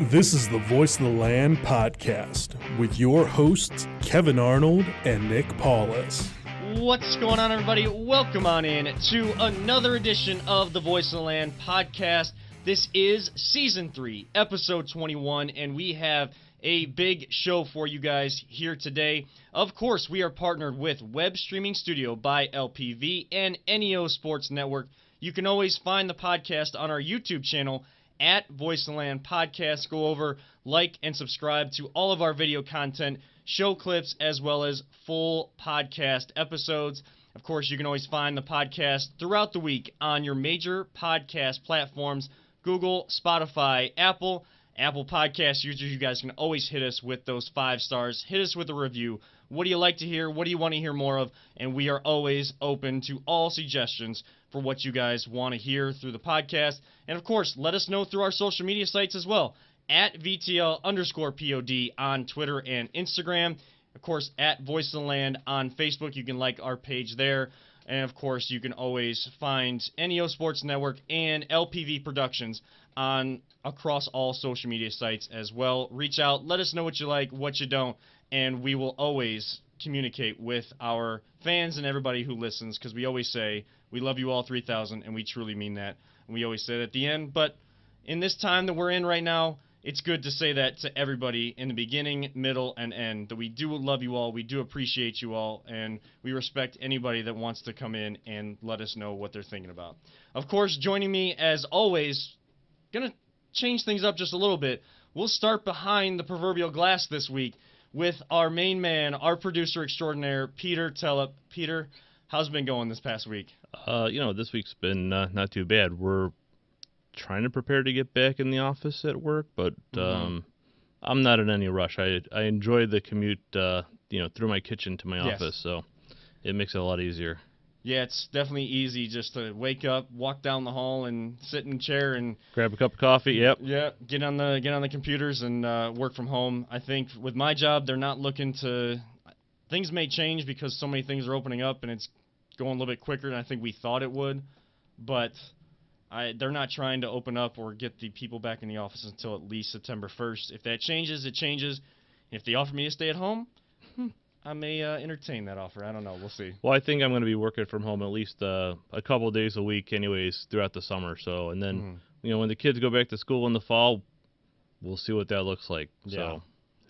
This is the Voice of the Land podcast with your hosts, Kevin Arnold and Nick Paulus. What's going on, everybody? Welcome on in to another edition of the Voice of the Land podcast. This is Season 3, Episode 21, and we have a big show for you guys here today. Of course, we are partnered with Web Streaming Studio by LPV and NEO Sports Network. You can always find the podcast on our YouTube channel at Voice of the Land Podcast. Go over, like, and subscribe to all of our video content, show clips, as well as full podcast episodes. Of course, you can always find the podcast throughout the week on your major podcast platforms, Google, Spotify, Apple Podcast users. You guys can always hit us with those 5 stars. Hit us with a review. What do you like to hear? What do you want to hear more of? And we are always open to all suggestions for what you guys want to hear through the podcast. And, of course, let us know through our social media sites as well, at VTL_POD on Twitter and Instagram. Of course, at Voice of the Land on Facebook. You can like our page there. And, of course, you can always find NEO Sports Network and LPV Productions on across all social media sites as well. Reach out. Let us know what you like, what you don't, and we will always communicate with our fans and everybody who listens, because we always say we love you all 3,000, and we truly mean that. And we always say that at the end, but in this time that we're in right now, it's good to say that to everybody in the beginning, middle, and end, that we do love you all, we do appreciate you all, and we respect anybody that wants to come in and let us know what they're thinking about. Of course, joining me, as always, going to change things up just a little bit. We'll start behind the proverbial glass this week with our main man, our producer extraordinaire, Peter Tellup. Peter, how's it been going this past week? This week's been not too bad. We're trying to prepare to get back in the office at work, but I'm not in any rush. I enjoy the commute, through my kitchen to my office, so it makes it a lot easier. Yeah, it's definitely easy just to wake up, walk down the hall, and sit in a chair and grab a cup of coffee. Yep. Yeah, get on the computers and work from home. I think with my job, they're not looking to. Things may change because so many things are opening up and it's going a little bit quicker than I think we thought it would, but they're not trying to open up or get the people back in the office until at least September 1st. If that changes, it changes. If they offer me to stay at home, I may entertain that offer. I don't know. We'll see. Well, I think I'm going to be working from home at least a couple of days a week anyways throughout the summer. So, and then, when the kids go back to school in the fall, we'll see what that looks like. So,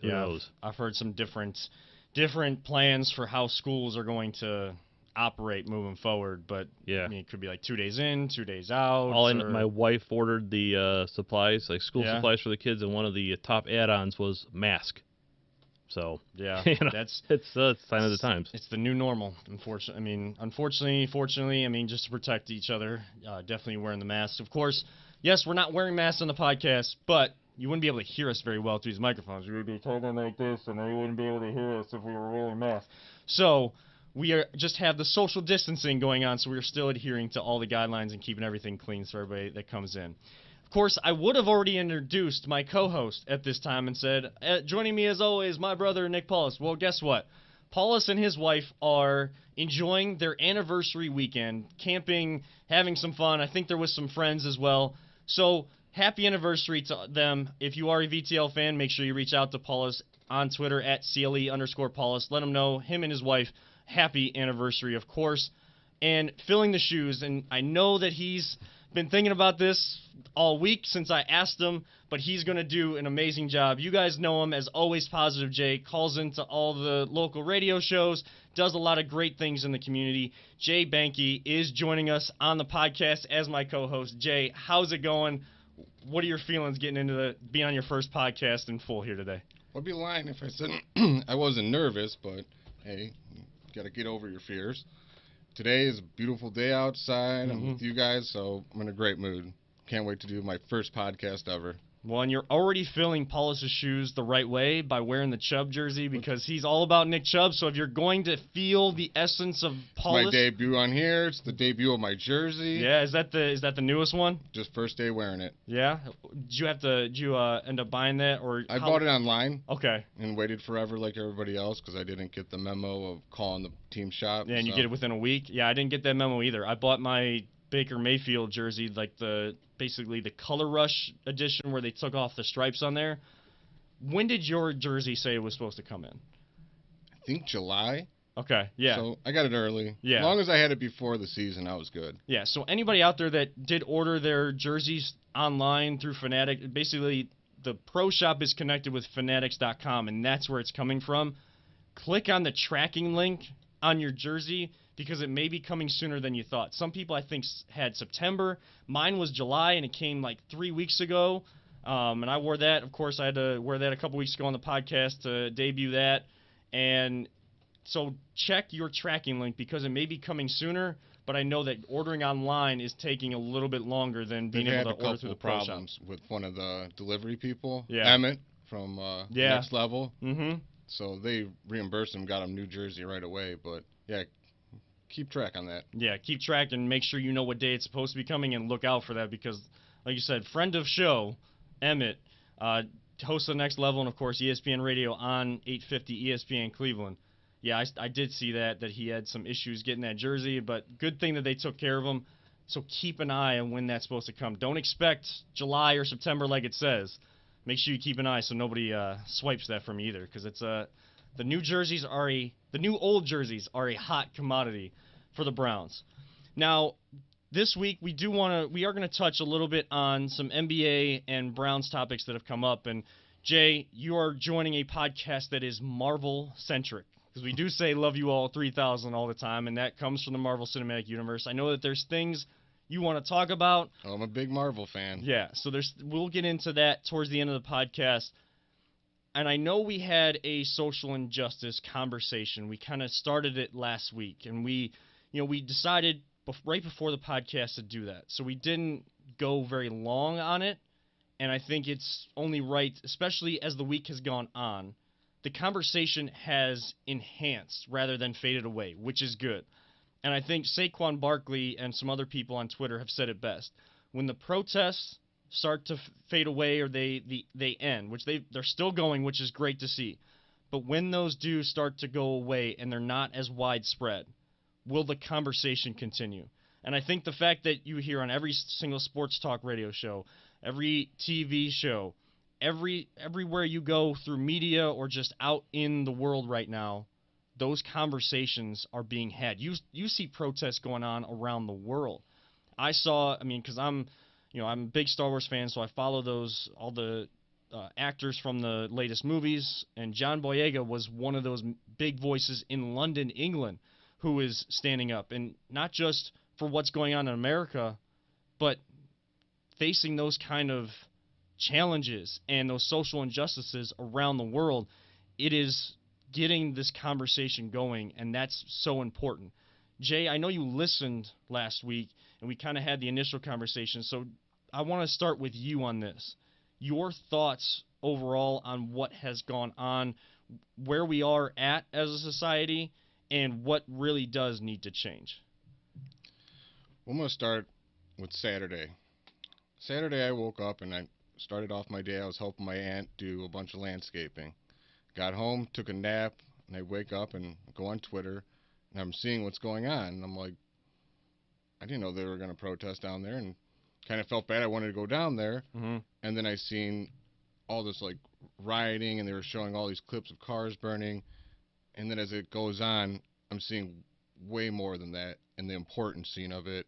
who knows? I've heard some different plans for how schools are going to operate moving forward, but yeah, I mean, it could be like 2 days in, 2 days out. My wife ordered the supplies, like school supplies for the kids, and one of the top add-ons was mask. So yeah, it's a sign of the times. It's the new normal, unfortunately. Fortunately, just to protect each other, definitely wearing the masks. Of course, yes, we're not wearing masks on the podcast, but you wouldn't be able to hear us very well through these microphones. We would be talking like this, and they wouldn't be able to hear us if we were wearing masks. So we just have the social distancing going on, so we're still adhering to all the guidelines and keeping everything clean for everybody that comes in. Of course, I would have already introduced my co-host at this time and said, joining me as always, my brother, Nick Paulus. Well, guess what? Paulus and his wife are enjoying their anniversary weekend, camping, having some fun. I think there was some friends as well. So happy anniversary to them. If you are a VTL fan, make sure you reach out to Paulus on Twitter at CLE_Paulus. Let him know, him and his wife, happy anniversary, of course. And filling the shoes, and I know that he's been thinking about this all week since I asked him, but he's going to do an amazing job. You guys know him as always Positive Jay, calls into all the local radio shows, does a lot of great things in the community. Jay Banky is joining us on the podcast as my co-host. Jay, how's it going? What are your feelings getting into being on your first podcast in full here today? I'd be lying if I said I wasn't nervous, but hey, you got to get over your fears. Today is a beautiful day outside. I'm with you guys, so I'm in a great mood. Can't wait to do my first podcast ever. Well, and you're already filling Paulus's shoes the right way by wearing the Chubb jersey, because he's all about Nick Chubb. So if you're going to feel the essence of Paulus, my debut on here. It's the debut of my jersey. Yeah, is that the newest one? Just first day wearing it. Yeah. Did you end up buying that, or I bought it online? Okay. And waited forever like everybody else because I didn't get the memo of calling the team shop. Yeah, and you get it within a week. Yeah, I didn't get that memo either. I bought my Baker Mayfield jersey, like basically the Color Rush edition where they took off the stripes on there. When did your jersey say it was supposed to come in? I think July. Okay, yeah. So I got it early. Yeah. As long as I had it before the season, I was good. Yeah, so anybody out there that did order their jerseys online through Fanatic, basically the Pro Shop is connected with Fanatics.com, and that's where it's coming from. Click on the tracking link on your jersey because it may be coming sooner than you thought. Some people, I think, had September. Mine was July, and it came like 3 weeks ago. And I wore that. Of course, I had to wear that a couple weeks ago on the podcast to debut that. And so check your tracking link because it may be coming sooner, but I know that ordering online is taking a little bit longer than being able to order through the Pro Shop. Problems with one of the delivery people, Yeah. Emmett from Next Level. Mm-hmm. So they reimbursed him, got him New Jersey right away. But yeah, keep track on that. Yeah, keep track and make sure you know what day it's supposed to be coming and look out for that because, like you said, friend of show, Emmett, host of Next Level and, of course, ESPN Radio on 850 ESPN Cleveland. Yeah, I did see that he had some issues getting that jersey, but good thing that they took care of him. So keep an eye on when that's supposed to come. Don't expect July or September like it says. Make sure you keep an eye so nobody swipes that from you either, because it's the new old jerseys are a hot commodity for the Browns. Now, this week we are going to touch a little bit on some NBA and Browns topics that have come up. And Jay, you are joining a podcast that is Marvel centric. Because we do say love you all 3000 all the time, and that comes from the Marvel Cinematic Universe. I know that there's things you want to talk about. Oh, I'm a big Marvel fan. Yeah, so we'll get into that towards the end of the podcast. And I know we had a social injustice conversation. We kind of started it last week, and we decided right before the podcast to do that. So we didn't go very long on it, and I think it's only right, especially as the week has gone on. The conversation has enhanced rather than faded away, which is good. And I think Saquon Barkley and some other people on Twitter have said it best. When the protests start to fade away or they end, which they're still going, which is great to see. But when those do start to go away and they're not as widespread, will the conversation continue? And I think the fact that you hear on every single sports talk radio show, every TV show, everywhere you go through media or just out in the world right now, those conversations are being had. You see protests going on around the world. Because I'm a big Star Wars fan, so I follow all the actors from the latest movies, and John Boyega was one of those big voices in London, England, who is standing up, and not just for what's going on in America, but facing those kind of challenges and those social injustices around the world. It is getting this conversation going, and that's so important. Jay, I know you listened last week, and we kind of had the initial conversation, so I want to start with you on this. Your thoughts overall on what has gone on, where we are at as a society, and what really does need to change. I'm going to start with Saturday. Saturday I woke up and I started off my day. I was helping my aunt do a bunch of landscaping. Got home, took a nap, and I wake up and go on Twitter, and I'm seeing what's going on. And I'm like, I didn't know they were going to protest down there, and kind of felt bad. I wanted to go down there, and then I seen all this like rioting, and they were showing all these clips of cars burning. And then as it goes on, I'm seeing way more than that, and the important scene of it,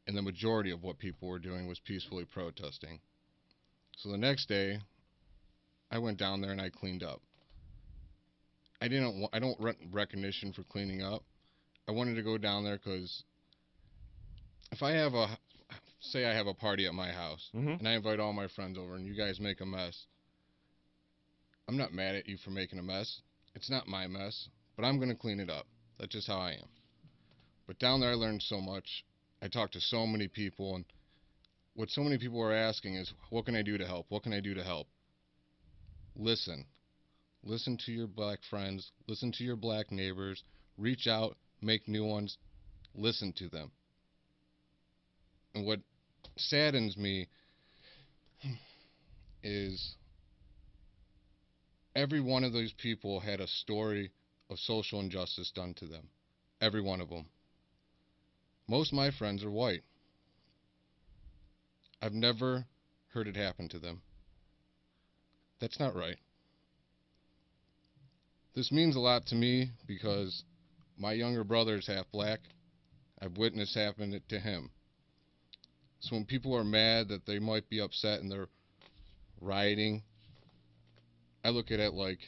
and the majority of what people were doing was peacefully protesting. So the next day, I went down there and I cleaned up. I don't want recognition for cleaning up. I wanted to go down there because if I have say I have a party at my house, and I invite all my friends over and you guys make a mess, I'm not mad at you for making a mess. It's not my mess, but I'm going to clean it up. That's just how I am. But down there I learned so much. I talked to so many people, and what so many people were asking is, what can I do to help? What can I do to help? Listen. Listen to your black friends. Listen to your black neighbors. Reach out. Make new ones. Listen to them. And what saddens me is every one of those people had a story of social injustice done to them. Every one of them. Most of my friends are white. I've never heard it happen to them. That's not right. This means a lot to me because my younger brother is half black. I've witnessed happen it to him. So when people are mad that they might be upset and they're rioting, I look at it like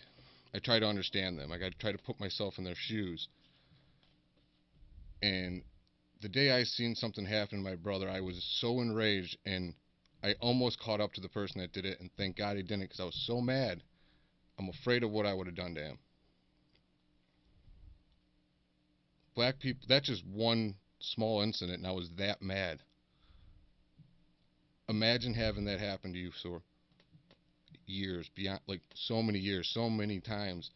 I try to understand them. Like I try to put myself in their shoes. And the day I seen something happen to my brother, I was so enraged, and I almost caught up to the person that did it, and thank God he didn't, because I was so mad. I'm afraid of what I would have done to him. Black people, that's just one small incident, and I was that mad. Imagine having that happen to you for years, beyond, like so many years, so many times.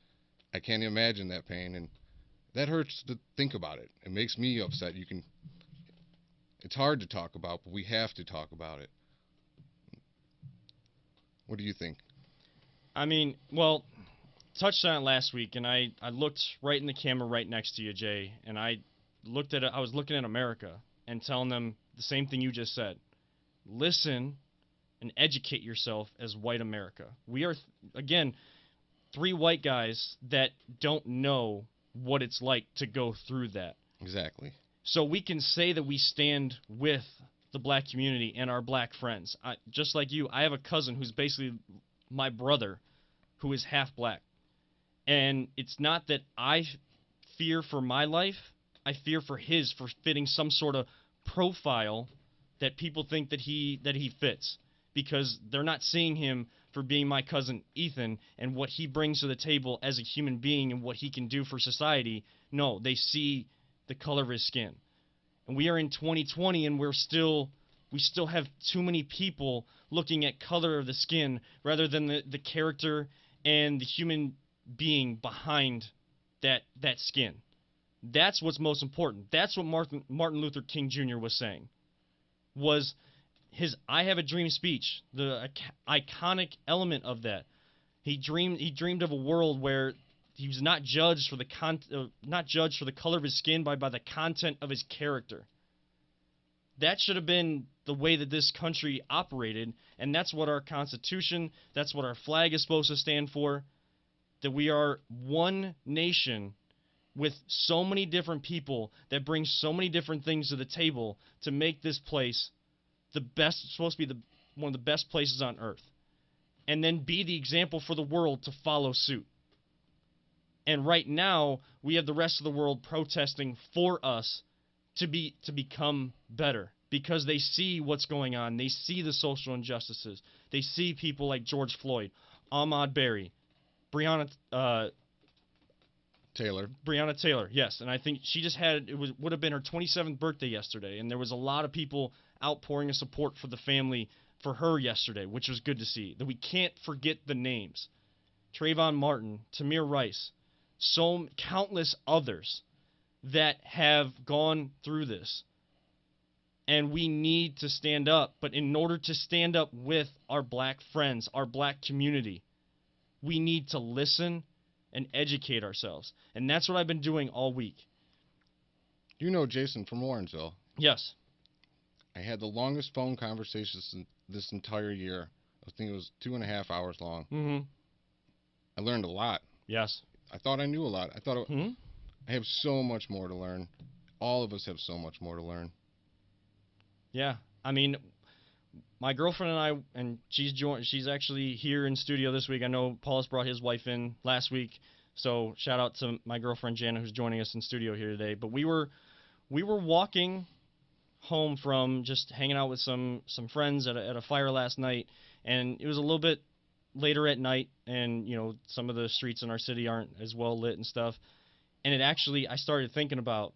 I can't imagine that pain, and that hurts to think about it. It makes me upset. It's hard to talk about, but we have to talk about it. What do you think? I mean, well, touched on it last week, and I looked right in the camera right next to you, Jay, and I was looking at America and telling them the same thing you just said. Listen and educate yourself as white America. We are, again, 3 white guys that don't know what it's like to go through that. Exactly. So we can say that we stand with the black community and our black friends. Just like you, I have a cousin who's basically my brother who is half black. And it's not that I fear for my life, I fear for his, for fitting some sort of profile that people think that he fits, because they're not seeing him for being my cousin Ethan and what he brings to the table as a human being and what he can do for society. No, they see the color of his skin. And we are in 2020, and we still have too many people looking at color of the skin rather than the character and the human being behind that skin. That's what's most important. That's what Martin Luther King Jr. was saying. Was his "I Have a Dream" speech, the iconic element of that. He dreamed of a world where he was not judged for the color of his skin, by the content of his character. That should have been the way that this country operated, and that's what our Constitution, that's what our flag is supposed to stand for. That we are one nation with so many different people that bring so many different things to the table to make this place the best, supposed to be one of the best places on earth, and then be the example for the world to follow suit. And right now, we have the rest of the world protesting for us to become better, because they see what's going on. They see the social injustices. They see people like George Floyd, Ahmaud Berry, Breonna Taylor, yes. And I think she just would have been her 27th birthday yesterday, and there was a lot of people outpouring of support for the family for her yesterday, which was good to see. That we can't forget the names. Trayvon Martin, Tamir Rice, so countless others that have gone through this. And we need to stand up. But in order to stand up with our black friends, our black community, we need to listen and educate ourselves. And that's what I've been doing all week. You know Jason from Lawrenceville. Yes. I had the longest phone conversations this entire year. I think it was 2.5 hours long. Mm-hmm. I learned a lot. Yes. I thought I knew a lot. I have so much more to learn. All of us have so much more to learn. Yeah. I mean, my girlfriend and I, and she's actually here in studio this week. I know Paulus brought his wife in last week, so shout out to my girlfriend Jana, who's joining us in studio here today. But we were walking home from just hanging out with some friends at a fire last night, and it was a little bit later at night, and some of the streets in our city aren't as well lit and stuff. And I started thinking about,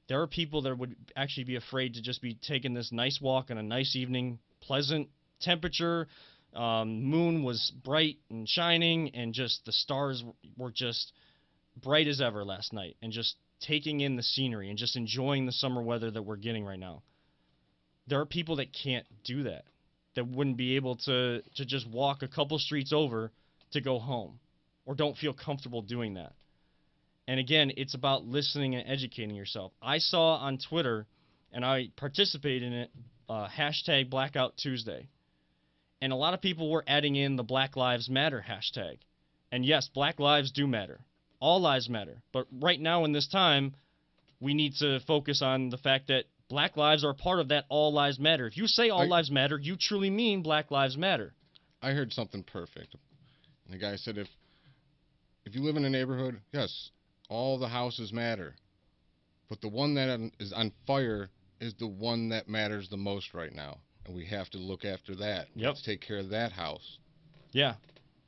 there are people that would actually be afraid to just be taking this nice walk on a nice evening, pleasant temperature. Moon was bright and shining, and just the stars were just bright as ever last night, and just taking in the scenery and just enjoying the summer weather that we're getting right now. There are people that can't do that wouldn't be able to just walk a couple streets over to go home, or don't feel comfortable doing that. And again, it's about listening and educating yourself. I saw on Twitter, and I participated in it, hashtag Blackout Tuesday. And a lot of people were adding in the Black Lives Matter hashtag. And yes, Black lives do matter. All lives matter. But right now in this time, we need to focus on the fact that Black lives are part of that all lives matter. If you say all lives matter, you truly mean Black Lives Matter. I heard something perfect. And the guy said, if you live in a neighborhood, yes, all the houses matter. But the one that is on fire is the one that matters the most right now. And we have to look after that. Yep. Let's take care of that house. Yeah.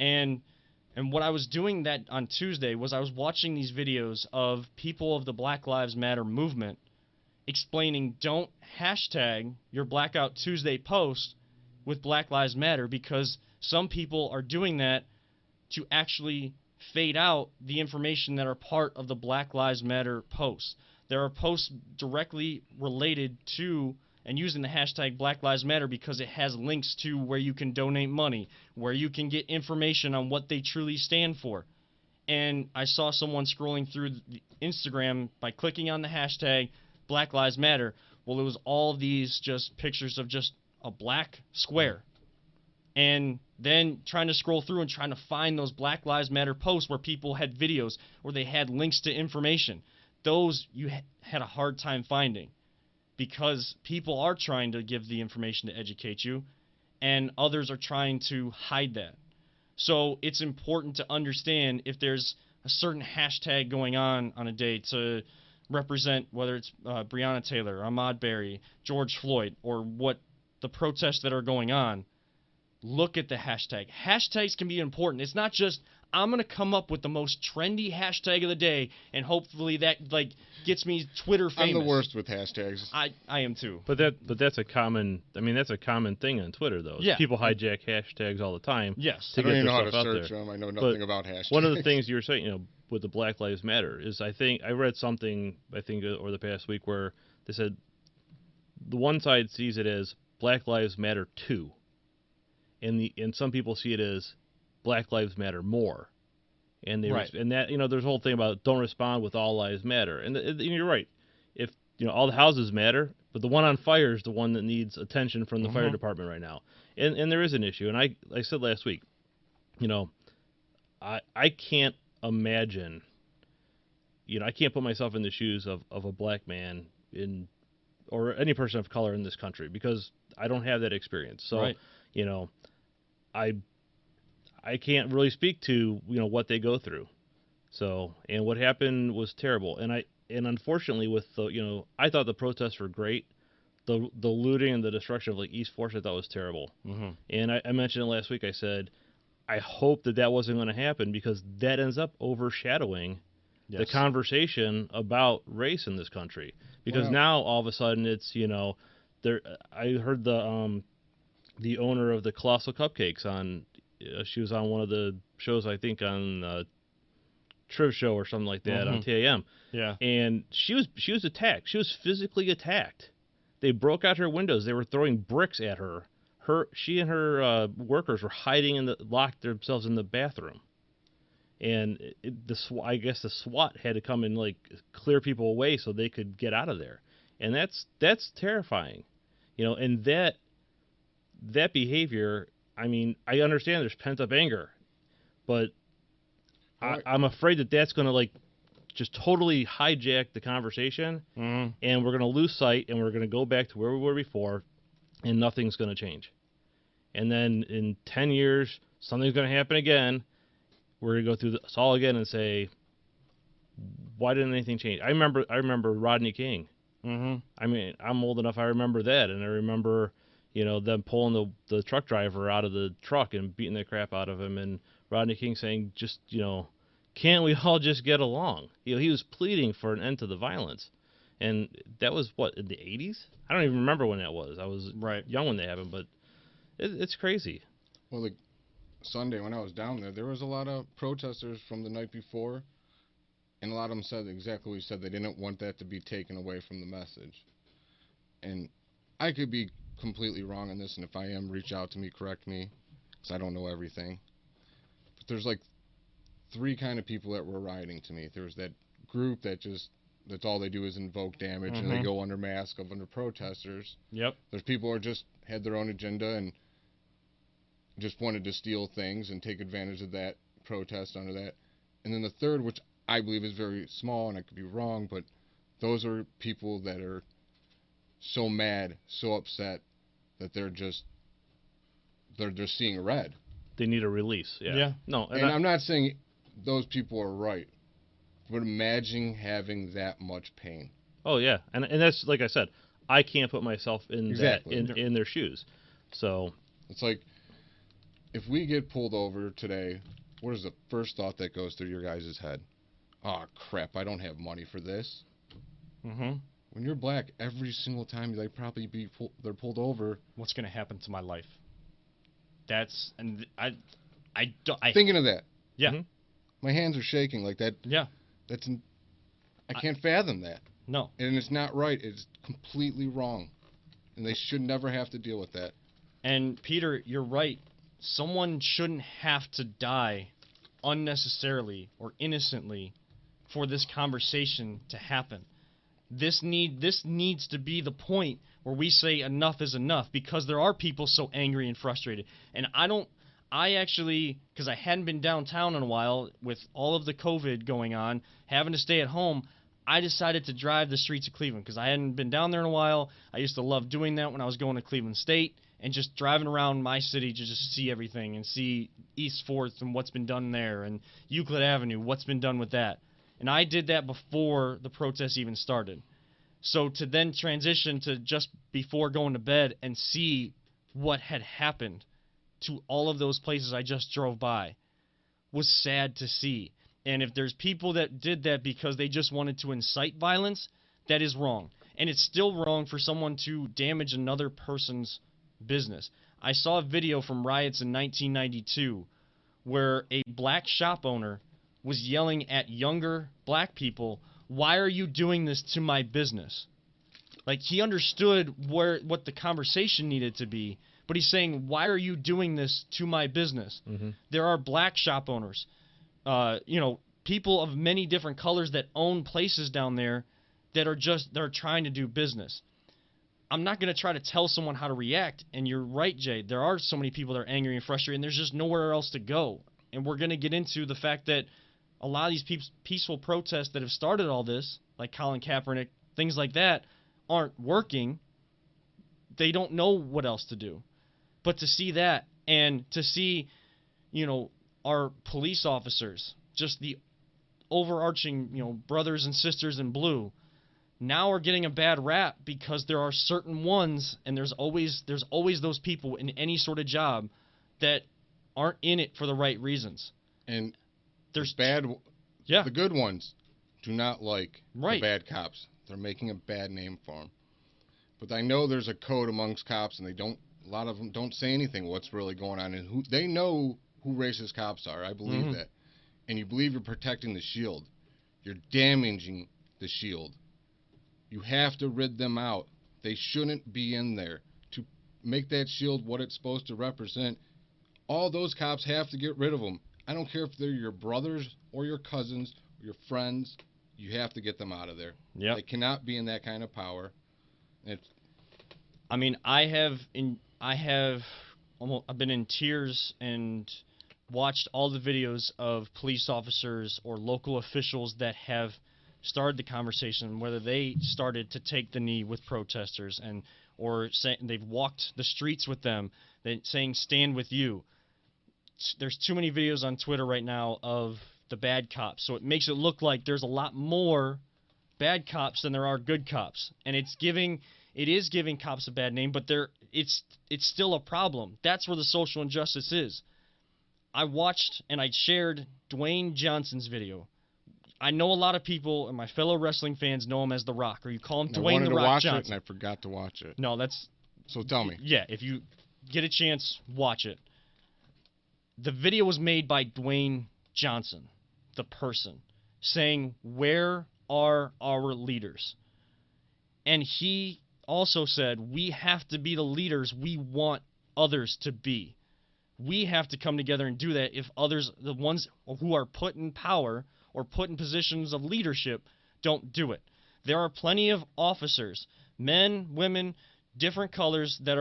And what I was doing that on Tuesday was I was watching these videos of people of the Black Lives Matter movement explaining don't hashtag your Blackout Tuesday post with Black Lives Matter, because some people are doing that to actually fade out the information that are part of the Black Lives Matter posts. There are posts directly related to and using the hashtag Black Lives Matter because it has links to where you can donate money, where you can get information on what they truly stand for. And I saw someone scrolling through the Instagram by clicking on the hashtag Black Lives Matter. Well, it was all these just pictures of just a black square. And then trying to scroll through and trying to find those Black Lives Matter posts where people had videos, where they had links to information. Those you had a hard time finding, because people are trying to give the information to educate you, and others are trying to hide that. So it's important to understand if there's a certain hashtag going on a day to represent, whether it's Breonna Taylor, Ahmaud Berry, George Floyd, or what the protests that are going on. Look at the hashtag. Hashtags can be important. It's not just, I'm going to come up with the most trendy hashtag of the day, and hopefully that gets me Twitter famous. I'm the worst with hashtags. I am too. But that's a common thing on Twitter, though. Yeah. People hijack hashtags all the time. Yes. To I don't get even their know how to stuff out search there. them. I know But nothing about hashtags. One of the things you were saying, with the Black Lives Matter is, I read something, over the past week, where they said the one side sees it as Black Lives Matter 2, and some people see it as Black Lives Matter more. And Right. And that, there's a whole thing about don't respond with all lives matter. And you're right. If all the houses matter, but the one on fire is the one that needs attention from the fire department right now. And there is an issue. And I said last week, I can't imagine, I can't put myself in the shoes of a black man or any person of color in this country, because I don't have that experience. So, Right. I can't really speak to what they go through. So, and what happened was terrible. And unfortunately with I thought the protests were great. The looting and the destruction of East Force I thought was terrible. Mm-hmm. And I mentioned it last week. I said I hope that wasn't going to happen, because that ends up overshadowing the conversation about race in this country. Because now all of a sudden it's there. I heard the owner of the Colossal Cupcakes on. She was on one of the shows, I think on Triv Show or something like that on TAM. Yeah. And she was attacked. She was physically attacked. They broke out her windows. They were throwing bricks at her. She and her workers were hiding locked themselves in the bathroom. And I guess the SWAT had to come and clear people away so they could get out of there. And that's terrifying, And that behavior. I mean, I understand there's pent up anger, but I'm afraid that's going to just totally hijack the conversation, and we're going to lose sight, and we're going to go back to where we were before, and nothing's going to change. And then in 10 years, something's going to happen again. We're going to go through this all again and say, why didn't anything change? I remember Rodney King. Mm-hmm. I mean, I'm old enough. I remember that, and I remember them pulling the truck driver out of the truck and beating the crap out of him, and Rodney King saying, just, can't we all just get along? He was pleading for an end to the violence. And that was, in the 80s? I don't even remember when that was. I was young when that happened, but it's crazy. Well, Sunday when I was down there was a lot of protesters from the night before, and a lot of them said exactly what you said. They didn't want that to be taken away from the message. And I could be completely wrong on this, and if I am, reach out to me, correct me, because I don't know everything. But there's 3 kind of people that were rioting to me. There was that group that just that's all they do is invoke damage, and they go under mask of under protesters. Yep. There's people who just had their own agenda and just wanted to steal things and take advantage of that protest under that. And then the third, which I believe is very small, and I could be wrong, but those are people that are so mad, so upset that they're seeing red. They need a release. Yeah. Yeah. No, And I'm not saying those people are right, but imagine having that much pain. Oh yeah, and that's like I said, I can't put myself in Exactly. in their shoes. So It's like, if we get pulled over today, what is the first thought that goes through your guys' head? Oh crap, I don't have money for this. When you're black, every single time they're pulled over. What's going to happen to my life? Thinking of that. Yeah. My hands are shaking like that. Yeah. I can't fathom that. No. And it's not right. It's completely wrong. And they should never have to deal with that. And Peter, you're right. Someone shouldn't have to die unnecessarily or innocently for this conversation to happen. This needs to be the point where we say enough is enough, because there are people so angry and frustrated. And I actually, because I hadn't been downtown in a while with all of the COVID going on, having to stay at home, I decided to drive the streets of Cleveland because I hadn't been down there in a while. I used to love doing that when I was going to Cleveland State and just driving around my city to just see everything and see East 4th and what's been done there, and Euclid Avenue, what's been done with that. And I did that before the protests even started. So to then transition to just before going to bed and see what had happened to all of those places I just drove by was sad to see. And if there's people that did that because they just wanted to incite violence, that is wrong. And it's still wrong for someone to damage another person's business. I saw a video from riots in 1992 where a black shop owner was yelling at younger black people, "Why are you doing this to my business?" Like, he understood what the conversation needed to be, but he's saying, "Why are you doing this to my business?" There are black shop owners, people of many different colors that own places down there that are trying to do business. I'm not going to try to tell someone how to react, and you're right, Jay. There are so many people that are angry and frustrated, and there's just nowhere else to go. And we're going to get into the fact that a lot of these peaceful protests that have started all this, like Colin Kaepernick, things like that, aren't working. They don't know what else to do. But to see that, and to see, our police officers, just the overarching, brothers and sisters in blue, now are getting a bad rap because there are certain ones, and there's always those people in any sort of job that aren't in it for the right reasons. And there's the good ones do not like the bad cops. They're making a bad name for them. But I know there's a code amongst cops, and a lot of them don't say anything what's really going on, and they know who racist cops are. I believe that. And you believe you're protecting the shield. You're damaging the shield. You have to rid them out. They shouldn't be in there. To make that shield what it's supposed to represent, all those cops have to get rid of them. I don't care if they're your brothers or your cousins or your friends. You have to get them out of there. Yep. They cannot be in that kind of power. I've been in tears and watched all the videos of police officers or local officials that have started the conversation, whether they started to take the knee with protesters or they've walked the streets with them, saying "stand with you." There's too many videos on Twitter right now of the bad cops, so it makes it look like there's a lot more bad cops than there are good cops, and it is giving cops a bad name, but it's still a problem. That's where the social injustice is. I watched and I shared Dwayne Johnson's video. I know a lot of people and my fellow wrestling fans know him as The Rock, or you call him Dwayne The Rock Johnson. I wanted to watch it and I forgot to watch it. No, that's... So tell me. Yeah, if you get a chance, watch it. The video was made by Dwayne Johnson, the person, saying, "Where are our leaders?" And he also said, we have to be the leaders we want others to be. We have to come together and do that if others, the ones who are put in power or put in positions of leadership, don't do it. There are plenty of officers, men, women, different colors that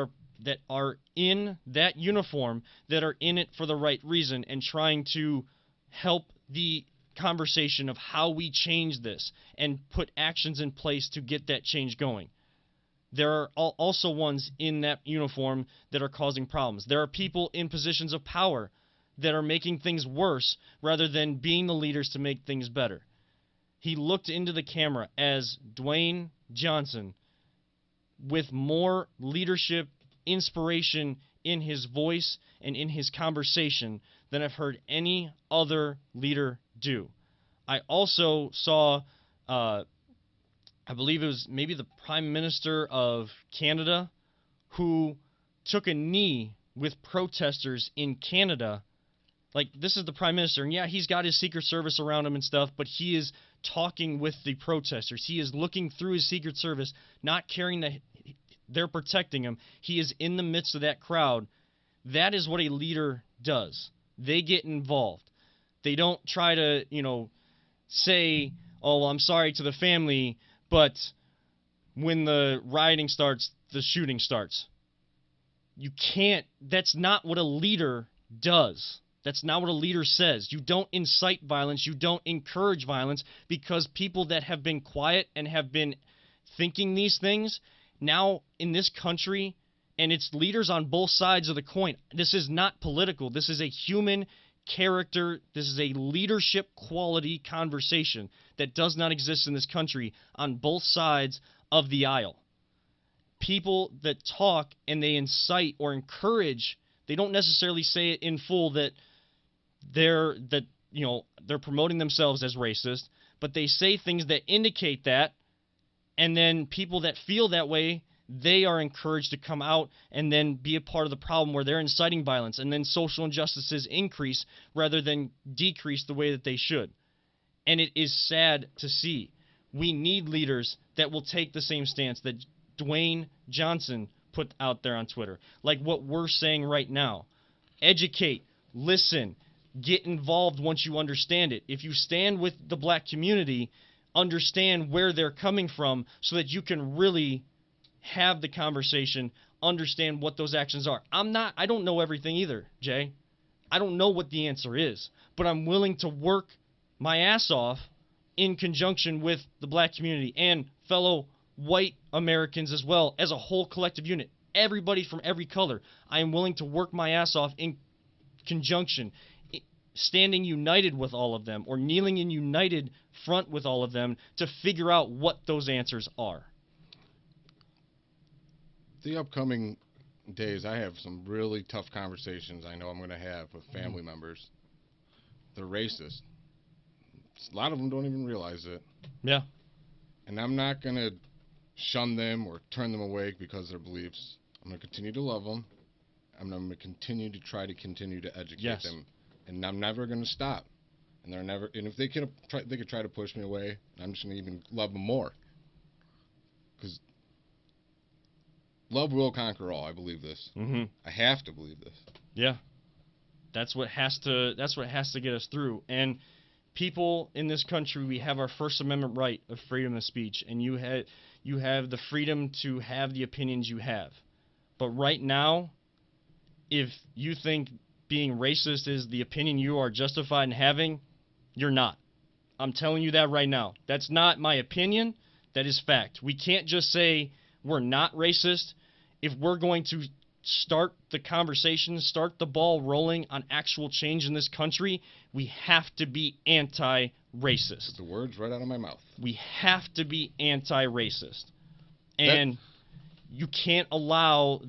are in that uniform, that are in it for the right reason and trying to help the conversation of how we change this and put actions in place to get that change going. There are also ones in that uniform that are causing problems. There are people in positions of power that are making things worse rather than being the leaders to make things better. He looked into the camera as Dwayne Johnson with more leadership, inspiration in his voice and in his conversation than I've heard any other leader do. I also saw, I believe it was maybe the Prime Minister of Canada, who took a knee with protesters in Canada. Like, this is the Prime Minister, and yeah, he's got his Secret Service around him and stuff, but he is talking with the protesters. He is looking through his Secret Service, not caring that they're protecting him. He is in the midst of that crowd. That is what a leader does. They get involved. They don't try to, say, oh, well, I'm sorry to the family, but when the rioting starts, the shooting starts. You can't. That's not what a leader does. That's not what a leader says. You don't incite violence. You don't encourage violence, because people that have been quiet and have been thinking these things now in this country, and it's leaders on both sides of the coin. This is not political. This is a human character. This is a leadership quality conversation that does not exist in this country on both sides of the aisle. People that talk and they incite or encourage, they don't necessarily say it in full that they're promoting themselves as racist, but they say things that indicate that, and then people that feel that way, they are encouraged to come out and then be a part of the problem where they're inciting violence, and then social injustices increase rather than decrease the way that they should. And it is sad to see. We need leaders that will take the same stance that Dwayne Johnson put out there on Twitter, like what we're saying right now. Educate, listen, get involved once you understand it. If you stand with the black community, understand where they're coming from so that you can really have the conversation, understand what those actions are. I don't know everything either, Jay. I don't know what the answer is, but I'm willing to work my ass off in conjunction with the black community and fellow white Americans as well, as a whole collective unit. Everybody from every color. I am willing to work my ass off in conjunction, standing united with all of them, or kneeling in united front with all of them to figure out what those answers are. The upcoming days, I have some really tough conversations I know I'm going to have with family members. They're racist. A lot of them don't even realize it. Yeah. And I'm not going to shun them or turn them away because of their beliefs. I'm going to continue to love them. I'm going to continue to educate them. And I'm never going to stop. And if they could try to push me away, I'm just going to even love them more. Because love will conquer all. I believe this. Mm-hmm. I have to believe this. Yeah. That's what has to get us through. And people in this country, we have our First Amendment right of freedom of speech, and you have the freedom to have the opinions you have. But right now, if you think being racist is the opinion you are justified in having, you're not. I'm telling you that right now. That's not my opinion. That is fact. We can't just say we're not racist. If we're going to start the conversation, start the ball rolling on actual change in this country, we have to be anti-racist. The words right out of my mouth. We have to be anti-racist. And you can't allow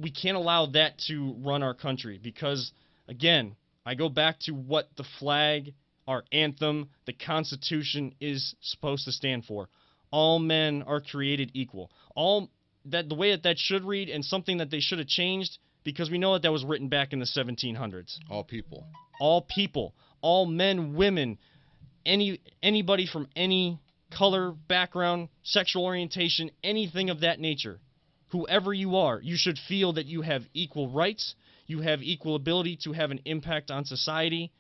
we can't allow that to run our country, because, again, I go back to what the flag, our anthem, the Constitution is supposed to stand for. All men are created equal. The way that should read, and something that they should have changed, because we know that was written back in the 1700s. All people. All people. All men, women, anybody from any color, background, sexual orientation, anything of that nature. Whoever you are, you should feel that you have equal rights, you have equal ability to have an impact on society.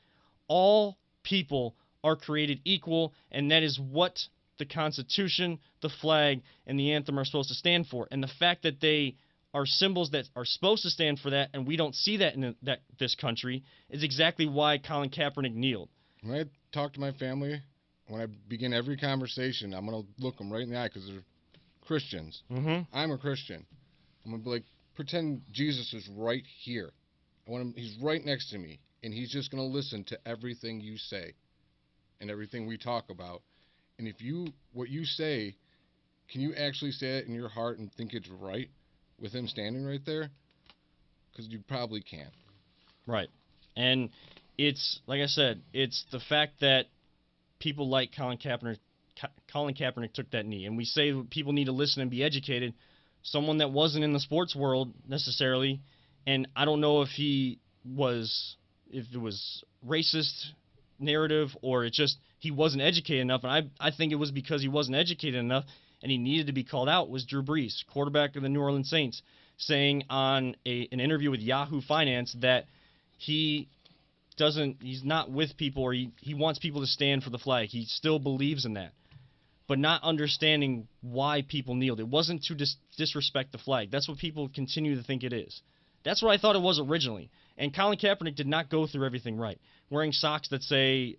All people are created equal, and that is what the Constitution, the flag, and the anthem are supposed to stand for. And the fact that they are symbols that are supposed to stand for that, and we don't see that in this country, is exactly why Colin Kaepernick kneeled. When I talk to my family, when I begin every conversation, I'm going to look them right in the eye because they're Christians. I'm a Christian. I'm going to be like, pretend Jesus is right here. He's right next to me, and he's just going to listen to everything you say and everything we talk about. And what you say, can you actually say it in your heart and think it's right with him standing right there? Because you probably can't. Right. And it's, like I said, it's the fact that people like Colin Kaepernick took that knee. And we say people need to listen and be educated. Someone that wasn't in the sports world necessarily, and I don't know if it was racist narrative or it's just he wasn't educated enough, and I think it was because he wasn't educated enough and he needed to be called out, was Drew Brees, quarterback of the New Orleans Saints, saying on an interview with Yahoo Finance that he's not with people, or he wants people to stand for the flag. He still believes in that, but not understanding why people kneeled. It wasn't to disrespect the flag. That's what people continue to think it is. That's what I thought it was originally. And Colin Kaepernick did not go through everything right. Wearing socks that say,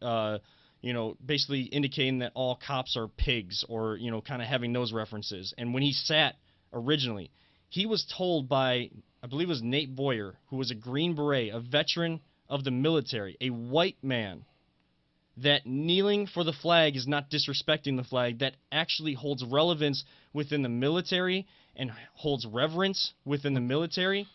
basically indicating that all cops are pigs, or, kind of having those references. And when he sat originally, he was told by, I believe it was Nate Boyer, who was a Green Beret, a veteran of the military, a white man, that kneeling for the flag is not disrespecting the flag. That actually holds relevance within the military and holds reverence within the military.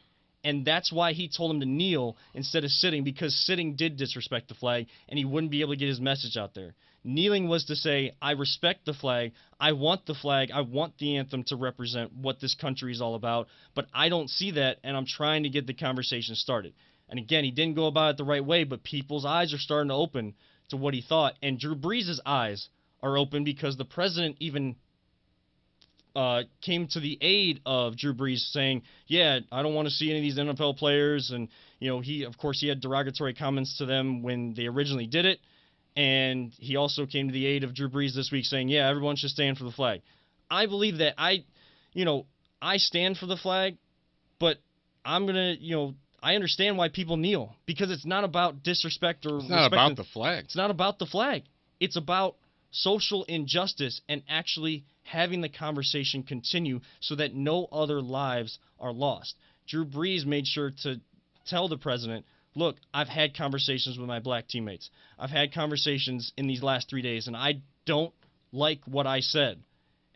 And that's why he told him to kneel instead of sitting, because sitting did disrespect the flag, and he wouldn't be able to get his message out there. Kneeling was to say, I respect the flag, I want the anthem to represent what this country is all about, but I don't see that, and I'm trying to get the conversation started. And again, he didn't go about it the right way, but people's eyes are starting to open to what he thought. And Drew Brees' eyes are open because the president even came to the aid of Drew Brees, saying, yeah, I don't want to see any of these NFL players. And, he had derogatory comments to them when they originally did it. And he also came to the aid of Drew Brees this week, saying, yeah, everyone should stand for the flag. I believe that I stand for the flag, but I'm going to, I understand why people kneel, because it's not about disrespect or It's not about the flag. It's not about the flag. It's about social injustice and actually having the conversation continue so that no other lives are lost. Drew Brees made sure to tell the president, look, I've had conversations with my black teammates. I've had conversations in these last 3 days, and I don't like what I said.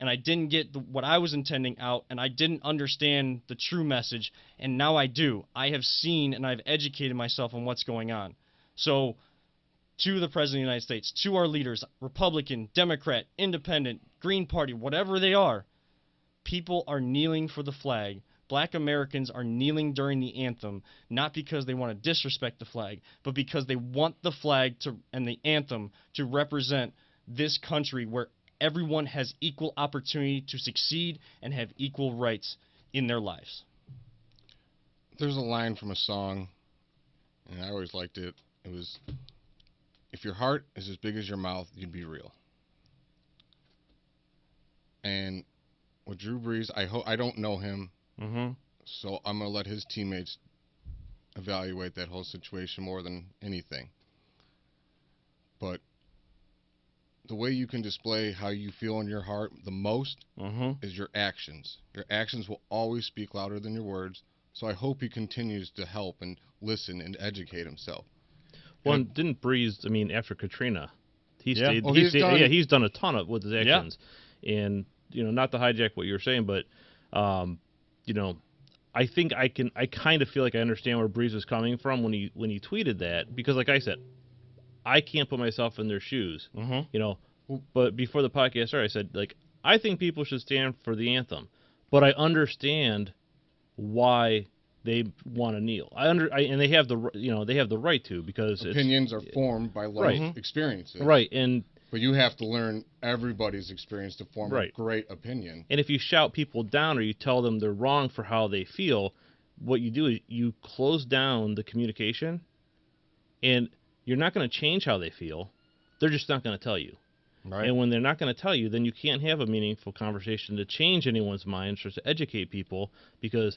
And I didn't get what I was intending out, and I didn't understand the true message, and now I do. I have seen and I've educated myself on what's going on. So, to the President of the United States, to our leaders, Republican, Democrat, Independent, Green Party, whatever they are, people are kneeling for the flag. Black Americans are kneeling during the anthem, not because they want to disrespect the flag, but because they want the flag and the anthem to represent this country where everyone has equal opportunity to succeed and have equal rights in their lives. There's a line from a song, and I always liked it. It was, if your heart is as big as your mouth, you'd be real. And with Drew Brees, I don't know him, so I'm going to let his teammates evaluate that whole situation more than anything. But the way you can display how you feel in your heart the most is your actions. Your actions will always speak louder than your words. So I hope he continues to help and listen and educate himself. Well, and didn't Brees, after Katrina, he's done a ton with his actions. Yeah. And, not to hijack what you were saying, but, I think I kind of feel like I understand where Brees is coming from when he tweeted that, because like I said, I can't put myself in their shoes, But before the podcast started, I said, I think people should stand for the anthem, but I understand why they want to kneel. And they have the right to, because opinions are formed by life experiences, right? But you have to learn everybody's experience to form a great opinion. And if you shout people down or you tell them they're wrong for how they feel, what you do is you close down the communication, and you're not going to change how they feel. they're just not going to tell you. Right. And when they're not going to tell you, then you can't have a meaningful conversation to change anyone's minds or to educate people, because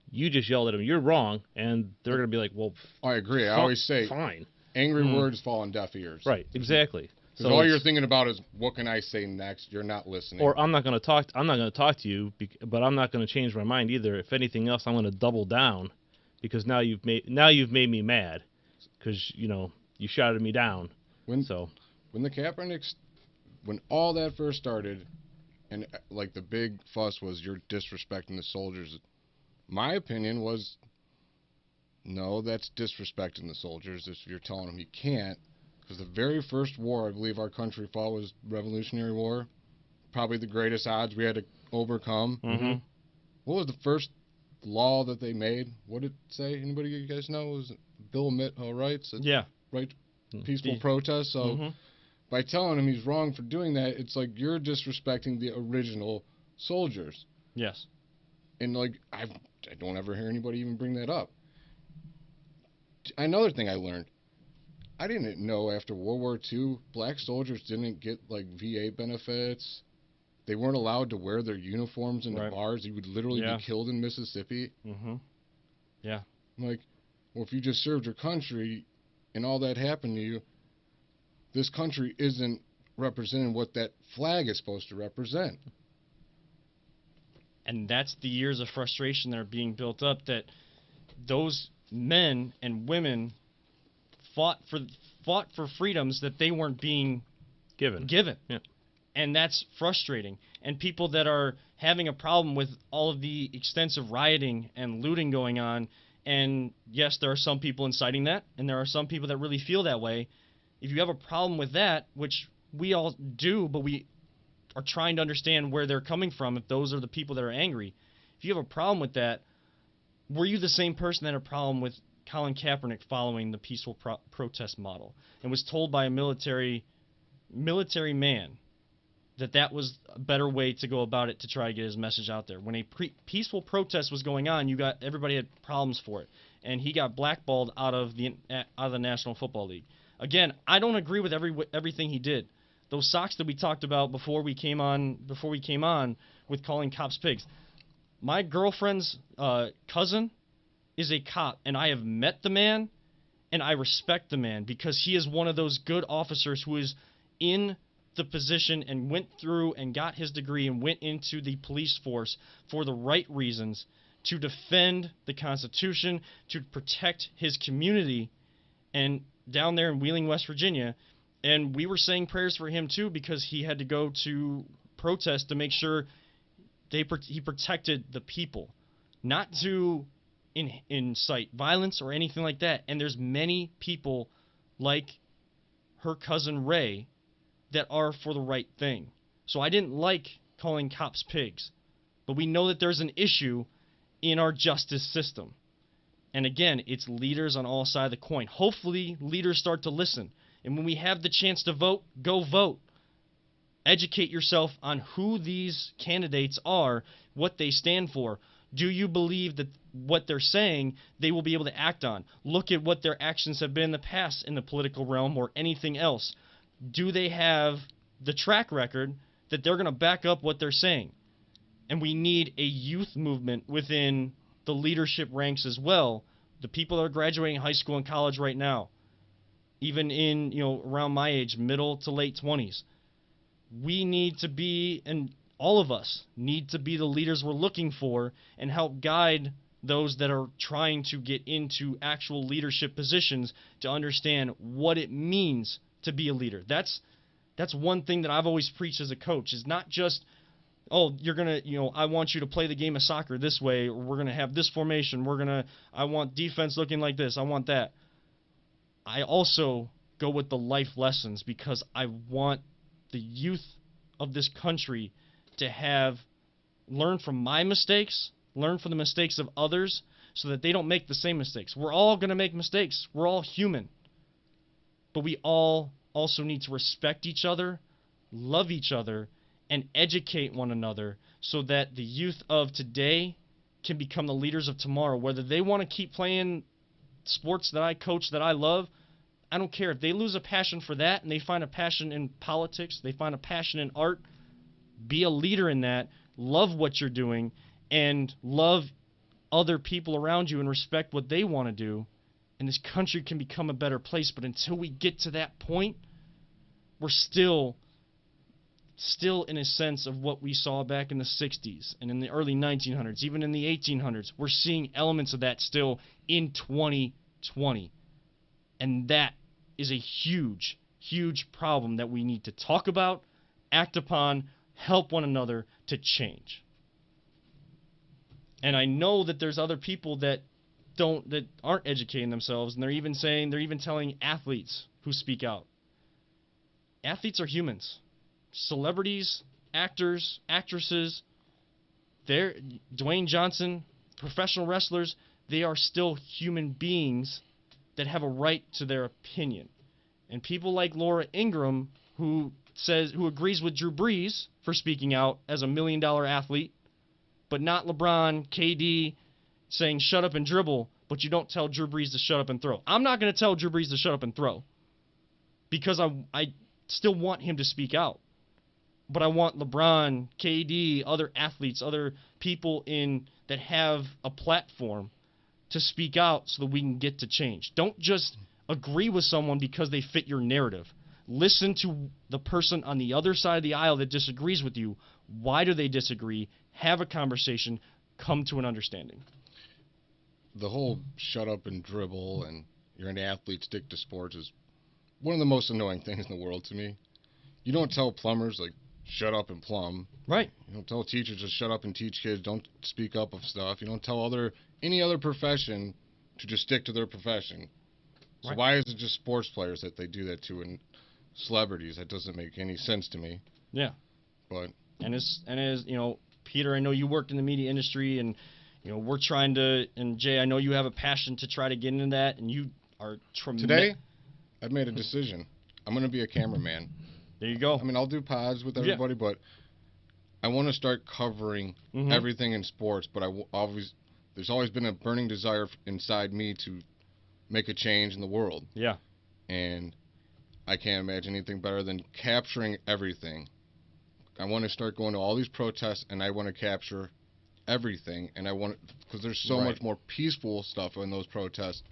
you just yelled at them, "You're wrong," and they're going to be like, "Well, I agree. I always say fine." angry words fall on deaf ears. Right, exactly. Because all you're thinking about is, what can I say next? You're not listening. Or I'm not going to talk to you, but I'm not going to change my mind either. If anything else, I'm going to double down, because now you've made me mad, because you shouted me down. When the Kaepernick, when all that first started, and like the big fuss was, you're disrespecting the soldiers. My opinion was, no, that's disrespecting the soldiers if you're telling them you can't. Because the very first war I believe our country fought was Revolutionary War. Probably the greatest odds we had to overcome. Mm-hmm. What was the first law that they made? What did it say? Anybody you guys know? It was Bill of Rights? Yeah. Right? Peaceful protest. So by telling him he's wrong for doing that, it's like you're disrespecting the original soldiers. Yes. And like I don't ever hear anybody even bring that up. Another thing I learned, I didn't know after World War II, black soldiers didn't get like VA benefits. They weren't allowed to wear their uniforms in the bars. You would literally be killed in Mississippi. Mm-hmm. Yeah. I'm like, well, if you just served your country and all that happened to you, this country isn't representing what that flag is supposed to represent. And that's the years of frustration that are being built up, that those men and women fought for freedoms that they weren't being given. Yeah. And that's frustrating. And people that are having a problem with all of the extensive rioting and looting going on, and yes, there are some people inciting that, and there are some people that really feel that way. If you have a problem with that, which we all do, but we are trying to understand where they're coming from, if those are the people that are angry. If you have a problem with that, were you the same person that had a problem with Colin Kaepernick following the peaceful protest model and was told by a military man that was a better way to go about it to try to get his message out there? When a peaceful protest was going on, everybody had problems for it, and he got blackballed out of the National Football League. Again, I don't agree with everything he did. Those socks that we talked about before we came on with calling cops pigs. My girlfriend's cousin is a cop, and I have met the man, and I respect the man, because he is one of those good officers who is in the position and went through and got his degree and went into the police force for the right reasons, to defend the Constitution, to protect his community, and down there in Wheeling, West Virginia. And we were saying prayers for him too, because he had to go to protest to make sure he protected the people, not to incite violence or anything like that. And there's many people like her cousin Ray that are for the right thing. So I didn't like calling cops pigs, but we know that there's an issue in our justice system. And again, it's leaders on all sides of the coin. Hopefully leaders start to listen. And when we have the chance to vote, go vote. Educate yourself on who these candidates are, what they stand for. Do you believe that what they're saying they will be able to act on? Look at what their actions have been in the past in the political realm or anything else. Do they have the track record that they're going to back up what they're saying? And we need a youth movement within the leadership ranks as well. The people that are graduating high school and college right now, even in, around my age, middle to late 20s. We need to be, and all of us need to be, the leaders we're looking for and help guide those that are trying to get into actual leadership positions to understand what it means to be a leader. That's one thing that I've always preached as a coach, is not just, oh, you're going to, I want you to play the game of soccer this way, or we're going to have this formation, I want defense looking like this, I want that. I also go with the life lessons, because I want the youth of this country to learn from my mistakes, learn from the mistakes of others, so that they don't make the same mistakes. We're all going to make mistakes. We're all human. But we all also need to respect each other, love each other, and educate one another, so that the youth of today can become the leaders of tomorrow. Whether they want to keep playing sports that I coach that I love, I don't care if they lose a passion for that and they find a passion in politics, they find a passion in art. Be a leader in that. Love what you're doing and love other people around you and respect what they want to do. And this country can become a better place. But until we get to that point, we're still in a sense of what we saw back in the 60s and in the early 1900s, even in the 1800s. We're seeing elements of that still in 2020. And that is a huge, huge problem that we need to talk about, act upon, help one another to change. And I know that there's other people that aren't educating themselves, and they're even telling athletes who speak out. Athletes are humans. Celebrities, actors, actresses, Dwayne Johnson, professional wrestlers, they are still human beings that have a right to their opinion. And people like Laura Ingraham, who agrees with Drew Brees for speaking out as a $1 million athlete, but not LeBron, KD, saying shut up and dribble, but you don't tell Drew Brees to shut up and throw. I'm not going to tell Drew Brees to shut up and throw because I still want him to speak out. But I want LeBron, KD, other athletes, other people that have a platform to speak out so that we can get to change. Don't just agree with someone because they fit your narrative. Listen to the person on the other side of the aisle that disagrees with you. Why do they disagree? Have a conversation. Come to an understanding. The whole shut up and dribble and you're an athlete, stick to sports is one of the most annoying things in the world to me. You don't tell plumbers, like, shut up and plumb. Right. You don't tell teachers to shut up and teach kids. Don't speak up of stuff. You don't tell any other profession to just stick to their profession. So Right. why is it just sports players that they do that to and celebrities? That doesn't make any sense to me. Yeah. But and as Peter, I know you worked in the media industry, and we're trying to. And Jay, I know you have a passion to try to get into that, and you are tremendous. Today, I've made a decision. I'm going to be a cameraman. There you go. I mean, I'll do pods with everybody, but I want to start covering everything in sports. But there's always been a burning desire inside me to make a change in the world. Yeah. And I can't imagine anything better than capturing everything. I want to start going to all these protests, and I want to capture everything. And because there's so much more peaceful stuff in those protests,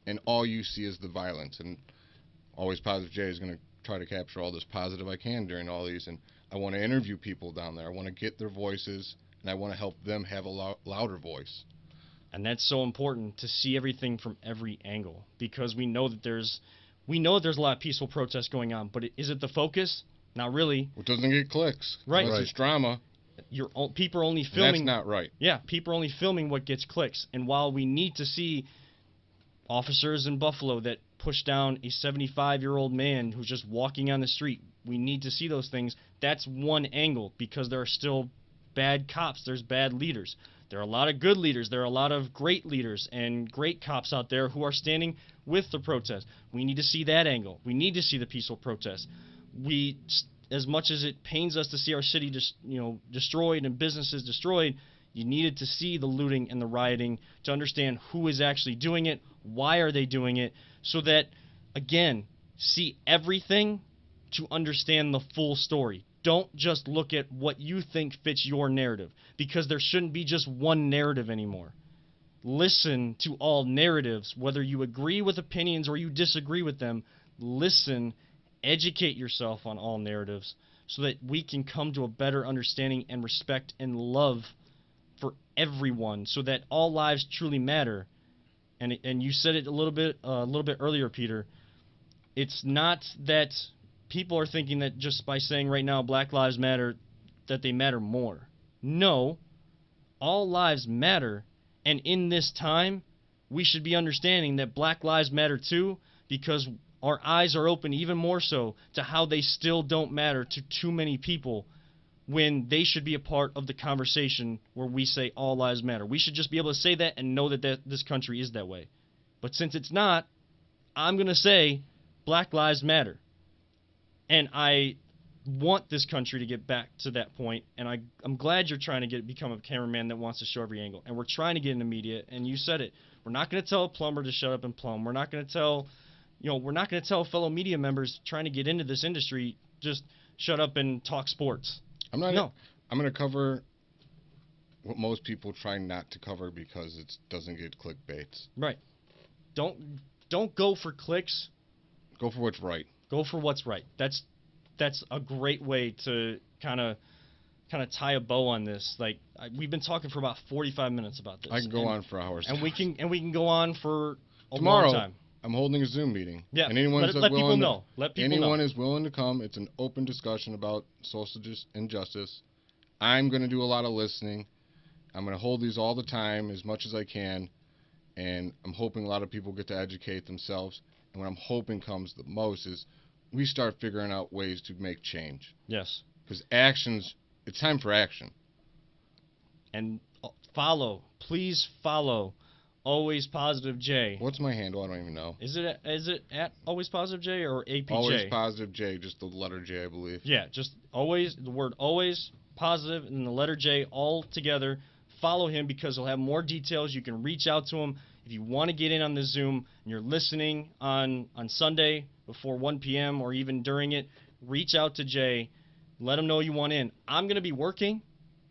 and all you see is the violence. And Always Positive Jay is going to try to capture all this positive I can during all these, and I want to interview people down there. I want to get their voices, and I want to help them have a louder voice. And that's so important to see everything from every angle, because we know that there's a lot of peaceful protests going on, but is it the focus? Not really. It doesn't get clicks. Right. Unless it's drama. People are only filming. That's not right. Yeah, people are only filming what gets clicks. And while we need to see officers in Buffalo that push down a 75-year-old man who's just walking on the street, we need to see those things. That's one angle, because there are still bad cops. There's bad leaders. There are a lot of good leaders. There are a lot of great leaders and great cops out there who are standing with the protest. We need to see that angle. We need to see the peaceful protest. As much as it pains us to see our city destroyed and businesses destroyed, you needed to see the looting and the rioting to understand who is actually doing it, why are they doing it, so that, again, see everything to understand the full story. Don't just look at what you think fits your narrative, because there shouldn't be just one narrative anymore. Listen to all narratives, whether you agree with opinions or you disagree with them. Listen, educate yourself on all narratives so that we can come to a better understanding and respect and love for everyone, so that all lives truly matter. And you said it a little bit earlier, Peter. It's not that people are thinking that just by saying right now Black Lives Matter, that they matter more. No, all lives matter, and in this time, we should be understanding that Black Lives Matter too, because our eyes are open even more so to how they still don't matter to too many people, when they should be a part of the conversation where we say all lives matter. We should just be able to say that and know that this country is that way. But since it's not, I'm going to say Black Lives Matter. And I want this country to get back to that point, and I'm glad you're trying to become a cameraman that wants to show every angle. And we're trying to get in the media, and you said it. We're not going to tell a plumber to shut up and plumb. We're not going to tell we're not going to tell fellow media members trying to get into this industry, just shut up and talk sports. I'm not. No. I'm going to cover what most people try not to cover because it doesn't get clickbaits. Right. Don't go for clicks. Go for what's right. Go for what's right. That's a great way to kind of tie a bow on this. Like we've been talking for about 45 minutes about this. I can go on for hours. And we can go on for a Tomorrow, long time. I'm holding a Zoom meeting. Yeah. And anyone let people know. Let people anyone know. is willing to come. It's an open discussion about social injustice. I'm going to do a lot of listening. I'm going to hold these all the time as much as I can. And I'm hoping a lot of people get to educate themselves. And what I'm hoping comes the most is we start figuring out ways to make change. Yes. Because it's time for action. And please follow Always Positive J. What's my handle? I don't even know. Is it at Always Positive J or APJ? Always Positive J, just the letter J, I believe. Yeah, just the word always, positive, and the letter J all together. Follow him because he'll have more details. You can reach out to him if you want to get in on the Zoom and you're listening on Sunday before 1 p.m. or even during it. Reach out to Jay. Let him know you want in. I'm going to be working,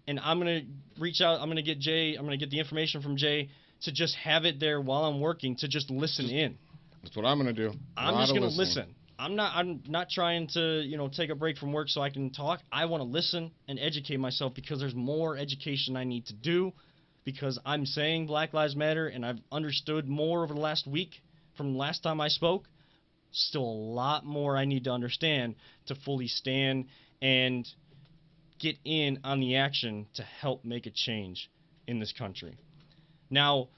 and I'm going to reach out. I'm going to get Jay. I'm going to get the information from Jay to just have it there while I'm working to just listen in. That's what I'm going to do. I'm just going to listen. I'm not trying to, take a break from work so I can talk. I want to listen and educate myself because there's more education I need to do because I'm saying Black Lives Matter and I've understood more over the last week from the last time I spoke. Still a lot more I need to understand to fully stand and get in on the action to help make a change in this country. Now,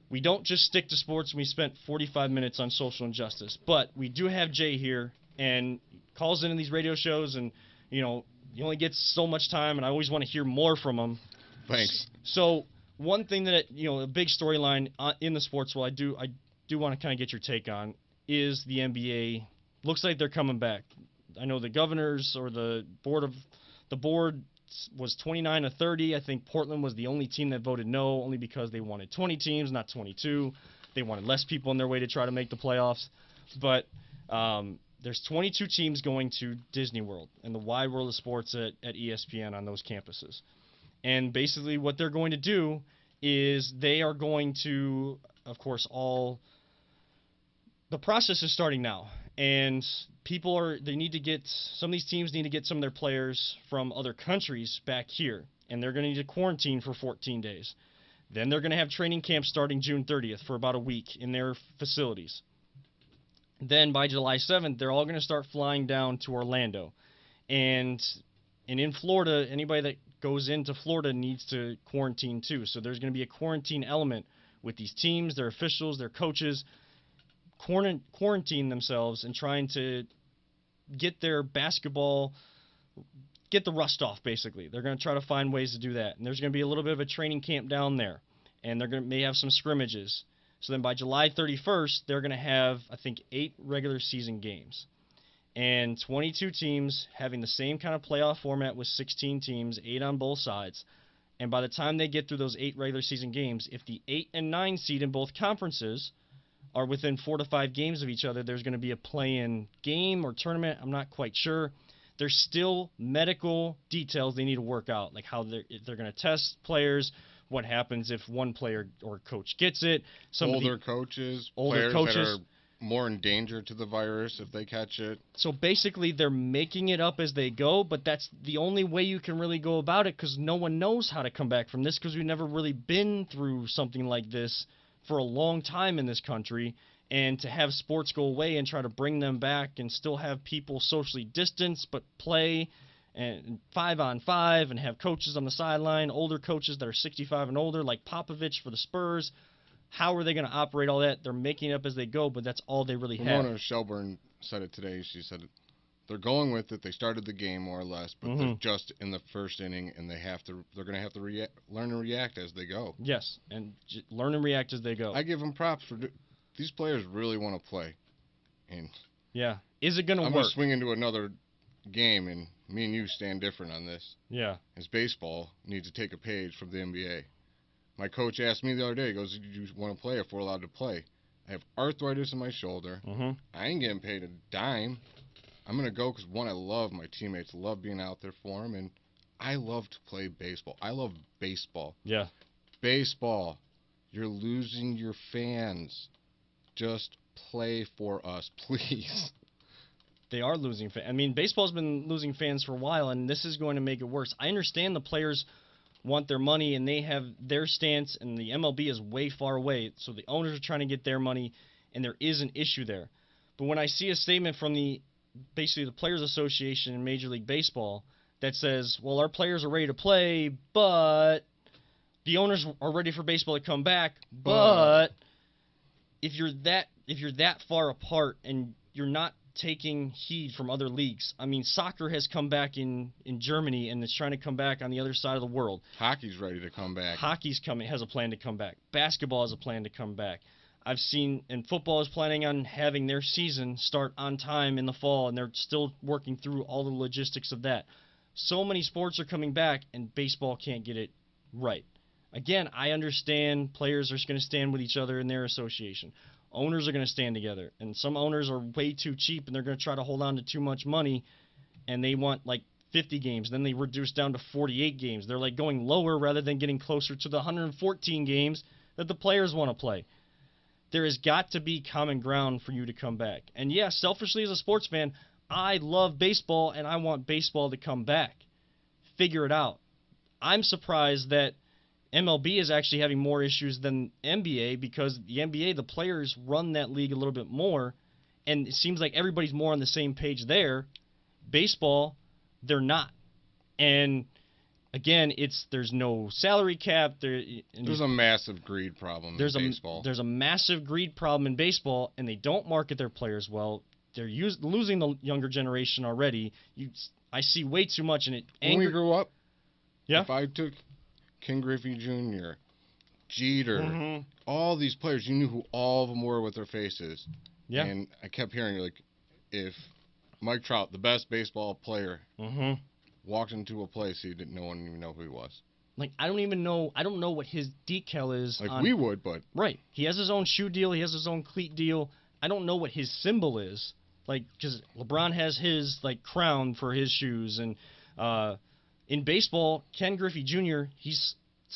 we don't just stick to sports and we spent 45 minutes on social injustice, but we do have Jay here and calls into these radio shows and, he only gets so much time and I always want to hear more from him. Thanks. So one thing that, a big storyline in the sports world I do want to kind of get your take on is the NBA. Looks like they're coming back. I know the governors or the board was 29-30. I think Portland was the only team that voted no, only because they wanted 20 teams, not 22. They wanted less people in their way to try to make the playoffs. But there's 22 teams going to Disney World and the wide world of sports at ESPN on those campuses. And basically what they're going to do is they are going to, of course, the process is starting now. And some of these teams need to get some of their players from other countries back here. And they're going to need to quarantine for 14 days. Then they're going to have training camps starting June 30th for about a week in their facilities. Then by July 7th, they're all going to start flying down to Orlando. And in Florida, anybody that goes into Florida needs to quarantine too. So there's going to be a quarantine element with these teams, their officials, their coaches, quarantine themselves and trying to get their basketball, get the rust off, basically. They're going to try to find ways to do that. And there's going to be a little bit of a training camp down there. And may have some scrimmages. So then by July 31st, they're going to have, I think, 8 regular season games. And 22 teams having the same kind of playoff format with 16 teams, 8 on both sides. And by the time they get through those 8 regular season games, if the 8 and 9 seed in both conferences are within 4 to 5 games of each other, there's going to be a play-in game or tournament. I'm not quite sure. There's still medical details they need to work out, like how they're going to test players, what happens if one player or coach gets it. Older coaches that are more in danger to the virus if they catch it. So basically they're making it up as they go, but that's the only way you can really go about it because no one knows how to come back from this because we've never really been through something like this for a long time in this country, and to have sports go away and try to bring them back and still have people socially distanced but play and 5-on-5 and have coaches on the sideline, older coaches that are 65 and older like Popovich for the Spurs. How are they going to operate all that? They're making it up as they go, but that's all they really have. Ramona Shelburne said it today. She said they're going with it. They started the game more or less, but they're just in the first inning, and they're going to have to learn and react as they go. Yes, and learn and react as they go. I give them props for these players really want to play. And yeah, is it going to work? I'm going to swing into another game, and me and you stand different on this. Yeah. As baseball needs to take a page from the NBA. My coach asked me the other day, he goes, "Do you want to play if we're allowed to play?" I have arthritis in my shoulder. I ain't getting paid a dime. I'm going to go because, one, I love my teammates, love being out there for them, and I love to play baseball. I love baseball. Yeah. Baseball. You're losing your fans. Just play for us, please. They are losing fans. I mean, baseball's been losing fans for a while, and this is going to make it worse. I understand the players want their money, and they have their stance, and the MLB is way far away, so the owners are trying to get their money, and there is an issue there. But when I see a statement from basically the Players Association in Major League Baseball that says, well, our players are ready to play, but the owners are ready for baseball to come back, but if you're that far apart and you're not taking heed from other leagues. I mean, soccer has come back in Germany and is trying to come back on the other side of the world. Hockey's ready to come back. Hockey's coming, has a plan to come back. Basketball has a plan to come back. I've seen, and football is planning on having their season start on time in the fall, and they're still working through all the logistics of that. So many sports are coming back, and baseball can't get it right. Again, I understand players are going to stand with each other in their association. Owners are going to stand together, and some owners are way too cheap, and they're going to try to hold on to too much money, and they want like 50 games. Then they reduce down to 48 games. They're like going lower rather than getting closer to the 114 games that the players want to play. There has got to be common ground for you to come back. And yeah, selfishly as a sports fan, I love baseball, and I want baseball to come back. Figure it out. I'm surprised that MLB is actually having more issues than NBA, because the NBA, the players run that league a little bit more, and it seems like everybody's more on the same page there. Baseball, they're not. And again, there's no salary cap. There's a massive greed problem in baseball. There's a massive greed problem in baseball, and they don't market their players well. They're losing the younger generation already. I see way too much in it. When we grew up, yeah. If I took Ken Griffey Jr., Jeter, all these players, you knew who all of them were with their faces. Yeah. And I kept hearing, like, if Mike Trout, the best baseball player, walked into a place, no one even know who he was. Like, I don't know what his decal is. Like, we would, but... Right. He has his own shoe deal. He has his own cleat deal. I don't know what his symbol is. Like, because LeBron has his, like, crown for his shoes. And in baseball, Ken Griffey Jr., he's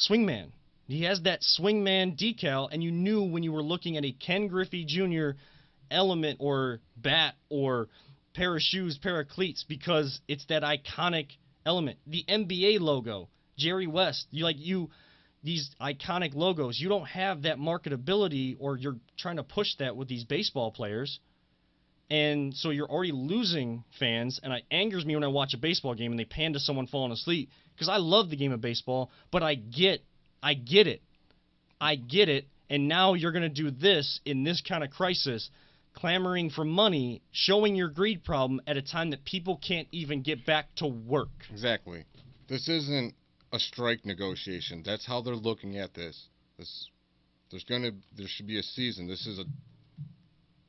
swingman. He has that swingman decal, and you knew when you were looking at a Ken Griffey Jr. element or bat or pair of shoes, pair of cleats, because it's that iconic element. The NBA logo, Jerry West, these iconic logos, you don't have that marketability, or you're trying to push that with these baseball players. And so you're already losing fans, and it angers me when I watch a baseball game and they pan to someone falling asleep, because I love the game of baseball, but I get it, and now you're going to do this in this kind of crisis, clamoring for money, showing your greed problem at a time that people can't even get back to work. Exactly. This isn't a strike negotiation. That's how they're looking at this. There should be a season. This is a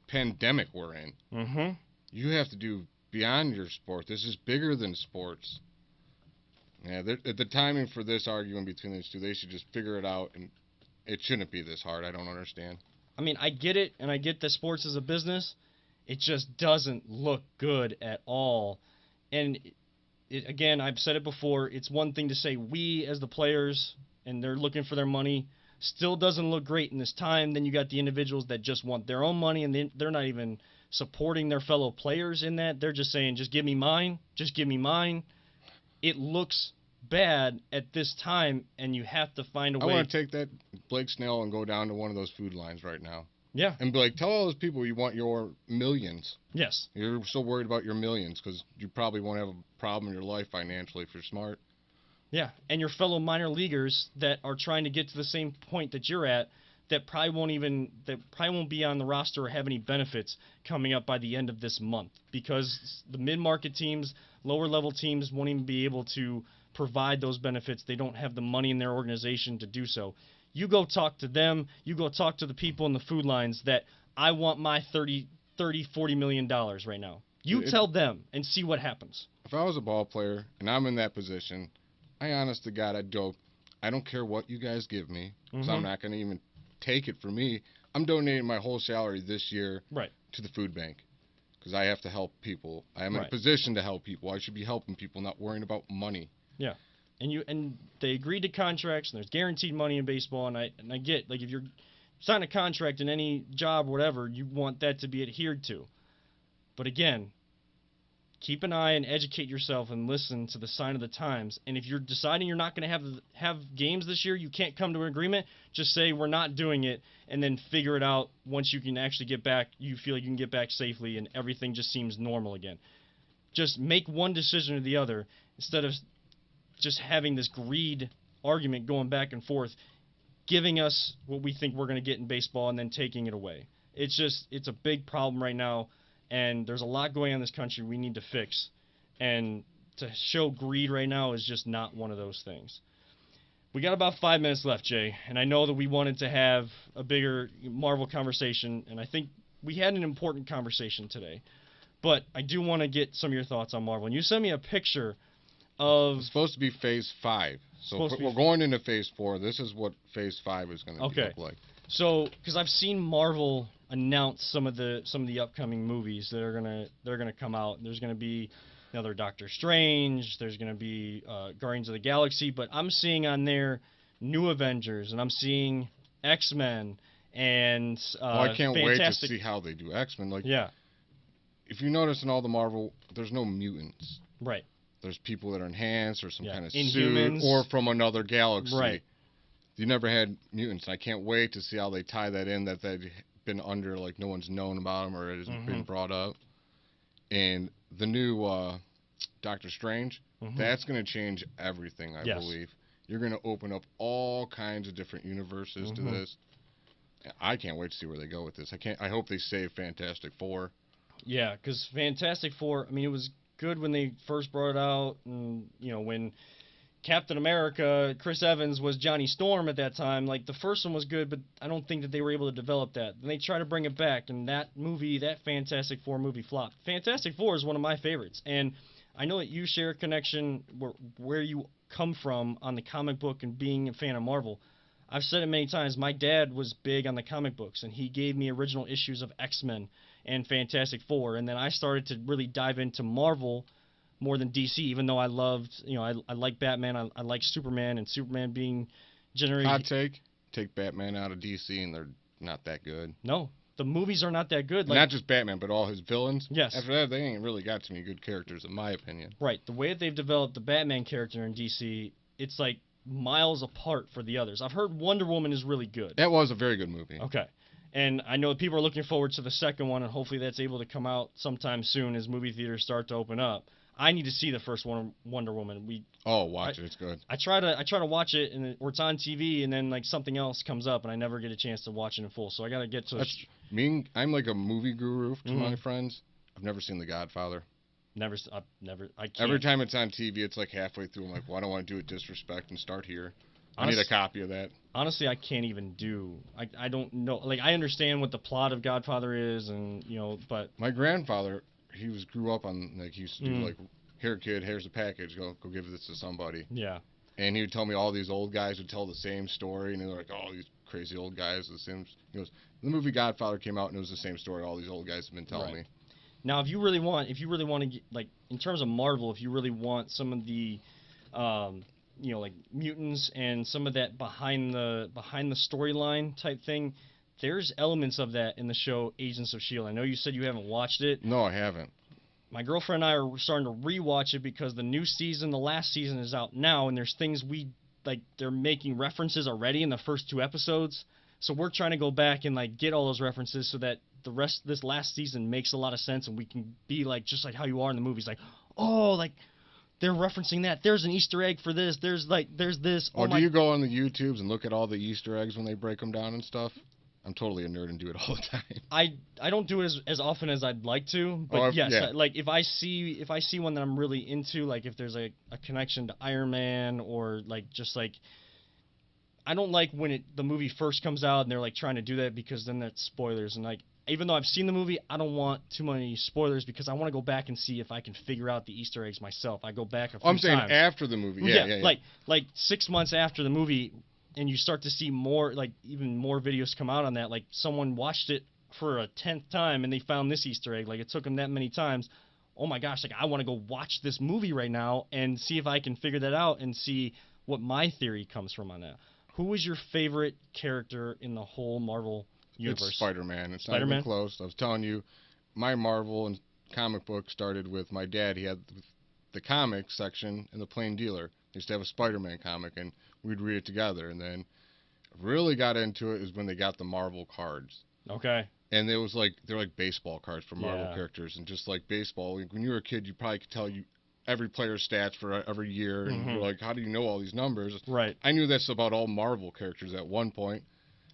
pandemic we're in. You have to do beyond your sport. This is bigger than sports. Yeah, the timing for this argument between these two, they should just figure it out, and it shouldn't be this hard. I don't understand. I mean, I get it, and I get that sports is a business. It just doesn't look good at all. And again, I've said it before, it's one thing to say we as the players, and they're looking for their money, still doesn't look great in this time. Then you got the individuals that just want their own money, and they're not even supporting their fellow players in that. They're just saying, just give me mine, just give me mine. It looks bad at this time, and you have to find a way. I want to take that Blake Snell and go down to one of those food lines right now. Yeah. And be like, tell all those people you want your millions. Yes. You're so worried about your millions because you probably won't have a problem in your life financially if you're smart. Yeah, and your fellow minor leaguers that are trying to get to the same point that you're at, that probably won't be on the roster or have any benefits coming up by the end of this month, because the mid-market teams, lower-level teams won't even be able to provide those benefits. They don't have the money in their organization to do so. You go talk to them. You go talk to the people in the food lines that I want my $30, $40 million right now. You tell them and see what happens. If I was a ball player and I'm in that position, I honest to God, I'd go, I don't care what you guys give me, because I'm not going to even take it from me, I'm donating my whole salary this year Right. to the food bank because I have to help people. I am in a Right. position to help people. I should be helping people, not worrying about money. Yeah. And they agreed to contracts, and there's guaranteed money in baseball, and I get, like, if you're signing a contract in any job or whatever, you want that to be adhered to. But again, keep an eye and educate yourself and listen to the sign of the times. And if you're deciding you're not going to have games this year, you can't come to an agreement. Just say we're not doing it, and then figure it out once you can actually get back. You feel like you can get back safely, and everything just seems normal again. Just make one decision or the other instead of just having this greed argument going back and forth, giving us what we think we're going to get in baseball and then taking it away. It's a big problem right now, and there's a lot going on in this country we need to fix. And to show greed right now is just not one of those things. We got about 5 minutes left, Jay, and I know that we wanted to have a bigger Marvel conversation, and I think we had an important conversation today. But I do want to get some of your thoughts on Marvel. And you sent me a picture of... It's supposed to be Phase 5. So if we're going into Phase 4. This is what Phase 5 is going to look like. So, because I've seen Marvel announce some of the upcoming movies that are gonna come out. There's gonna be another Doctor Strange. There's gonna be Guardians of the Galaxy. But I'm seeing on there New Avengers, and I'm seeing X-Men, and I can't wait to Fantastic... see how they do X-Men. Like, yeah. If you notice in all the Marvel, there's no mutants. Right. There's people that are enhanced or some kind of Inhumans. suit or from another galaxy. Right. You never had mutants. I can't wait to see how they tie that in, that they've been under, like, no one's known about them or it hasn't been brought up. And the new Doctor Strange, that's going to change everything, I believe. You're going to open up all kinds of different universes to this. I can't wait to see where they go with this. I hope they save Fantastic Four. Yeah, because Fantastic Four, I mean, it was good when they first brought it out, and, you know, when Captain America, Chris Evans, was Johnny Storm at that time. Like, the first one was good, but I don't think that they were able to develop that. Then they tried to bring it back, and that Fantastic Four movie flopped. Fantastic Four is one of my favorites, and I know that you share a connection where you come from on the comic book and being a fan of Marvel. I've said it many times, my dad was big on the comic books, and he gave me original issues of X-Men and Fantastic Four, and then I started to really dive into Marvel more than DC, even though I loved, you know, I like Batman, I like Superman, and Superman being generated... Hot take Batman out of DC, and they're not that good. No, the movies are not that good. Like, not just Batman, but all his villains. Yes. After that, they ain't really got too many good characters, in my opinion. Right, the way that they've developed the Batman character in DC, it's like miles apart for the others. I've heard Wonder Woman is really good. That was a very good movie. Okay. And I know people are looking forward to the second one, and hopefully that's able to come out sometime soon as movie theaters start to open up. I need to see the first one, Wonder Woman. Watch it. It's good. I try to watch it, or it's on TV, and then like something else comes up, and I never get a chance to watch it in full. So I got to get to. I'm like a movie guru to my friends. I've never seen The Godfather. I can't. Every time it's on TV, it's like halfway through. I'm like, well, I don't want to do it disrespect and start here. I need a copy of that. Honestly, I can't even do. I don't know. Like, I understand what the plot of Godfather is, and but my grandfather, grew up on, like, he used to do like, here kid, here's a package, go give this to somebody. Yeah. And he would tell me all these old guys would tell the same story, and they're like, oh, these crazy old guys, the same. He goes, the movie Godfather came out, and it was the same story all these old guys have been telling me. Now, if you really want to get, like, in terms of Marvel, if you really want some of the, like mutants and some of that behind the storyline type thing, there's elements of that in the show Agents of S.H.I.E.L.D. I know you said you haven't watched it. No, I haven't. My girlfriend and I are starting to rewatch it because the new season, the last season, is out now, and there's things they're making references already in the first 2 episodes. So we're trying to go back and like get all those references so that the rest of this last season makes a lot of sense, and we can be like just like how you are in the movies, like, oh, like they're referencing that. There's an Easter egg for this. There's this. Oh, do you go on the YouTubes and look at all the Easter eggs when they break them down and stuff? I'm totally a nerd and do it all the time. I don't do it as often as I'd like to, but yes, yeah. Like if I see one that I'm really into, like if there's a connection to Iron Man, or like just like, I don't like when the movie first comes out and they're like trying to do that, because then that's spoilers, and like even though I've seen the movie, I don't want too many spoilers because I want to go back and see if I can figure out the Easter eggs myself. I go back a few times. I'm saying after the movie. Yeah. Like 6 months after the movie, and you start to see more, like, even more videos come out on that. Like, someone watched it for a 10th time and they found this Easter egg. Like, it took them that many times. Oh my gosh, like, I want to go watch this movie right now and see if I can figure that out and see what my theory comes from on that. Who is your favorite character in the whole Marvel universe? It's Spider-Man. It's not Spider-Man? even close. I was telling you, my Marvel and comic book started with my dad. He had the comic section in the Plain Dealer. He used to have a Spider-Man comic, and we'd read it together. And then really got into it is when they got the Marvel cards. Okay. And it was like, they're like baseball cards for Marvel Yeah. characters. And just like baseball, like when you were a kid, you probably could tell you every player's stats for every year. And you're like, how do you know all these numbers? Right. I knew this about all Marvel characters at one point.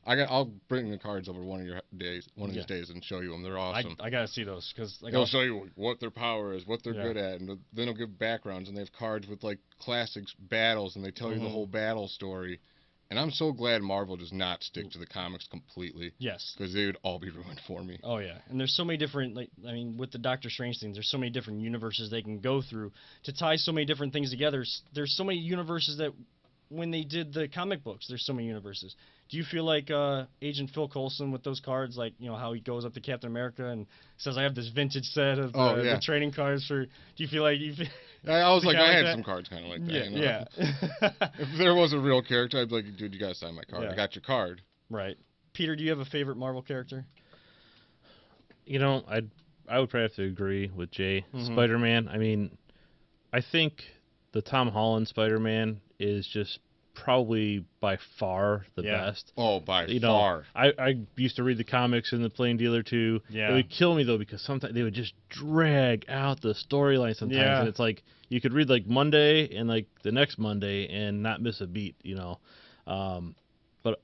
I'll bring the cards over one of these days, and show you them. They're awesome. I gotta see those because like They'll show you what their power is, what they're Yeah. good at, and then they'll give backgrounds. And they have cards with like classics battles, and they tell you the whole battle story. And I'm so glad Marvel does not stick to the comics completely, yes. because they would all be ruined for me. Oh yeah, and there's so many different, like, I mean, with the Doctor Strange things, there's so many different universes they can go through to tie so many different things together. There's so many universes that when they did the comic books, there's so many universes. Do you feel like Agent Phil Coulson with those cards, like, you know, how he goes up to Captain America and says, I have this vintage set of the trading cards for, do you feel like I was like, I had that? some cards kind of like that. Yeah, You know? yeah. If there was a real character, I'd be like, dude, you gotta sign my card. Yeah. I got your card. Right. Peter, do you have a favorite Marvel character? You know, I would probably have to agree with Jay. Spider-Man, I mean, I think the Tom Holland Spider-Man is just probably by far the best. Oh, by You far. know, I used to read the comics in the Plain Dealer too. Yeah. It would kill me though because sometimes they would just drag out the storyline sometimes, Yeah. and it's like you could read like Monday and like the next Monday and not miss a beat, you know. But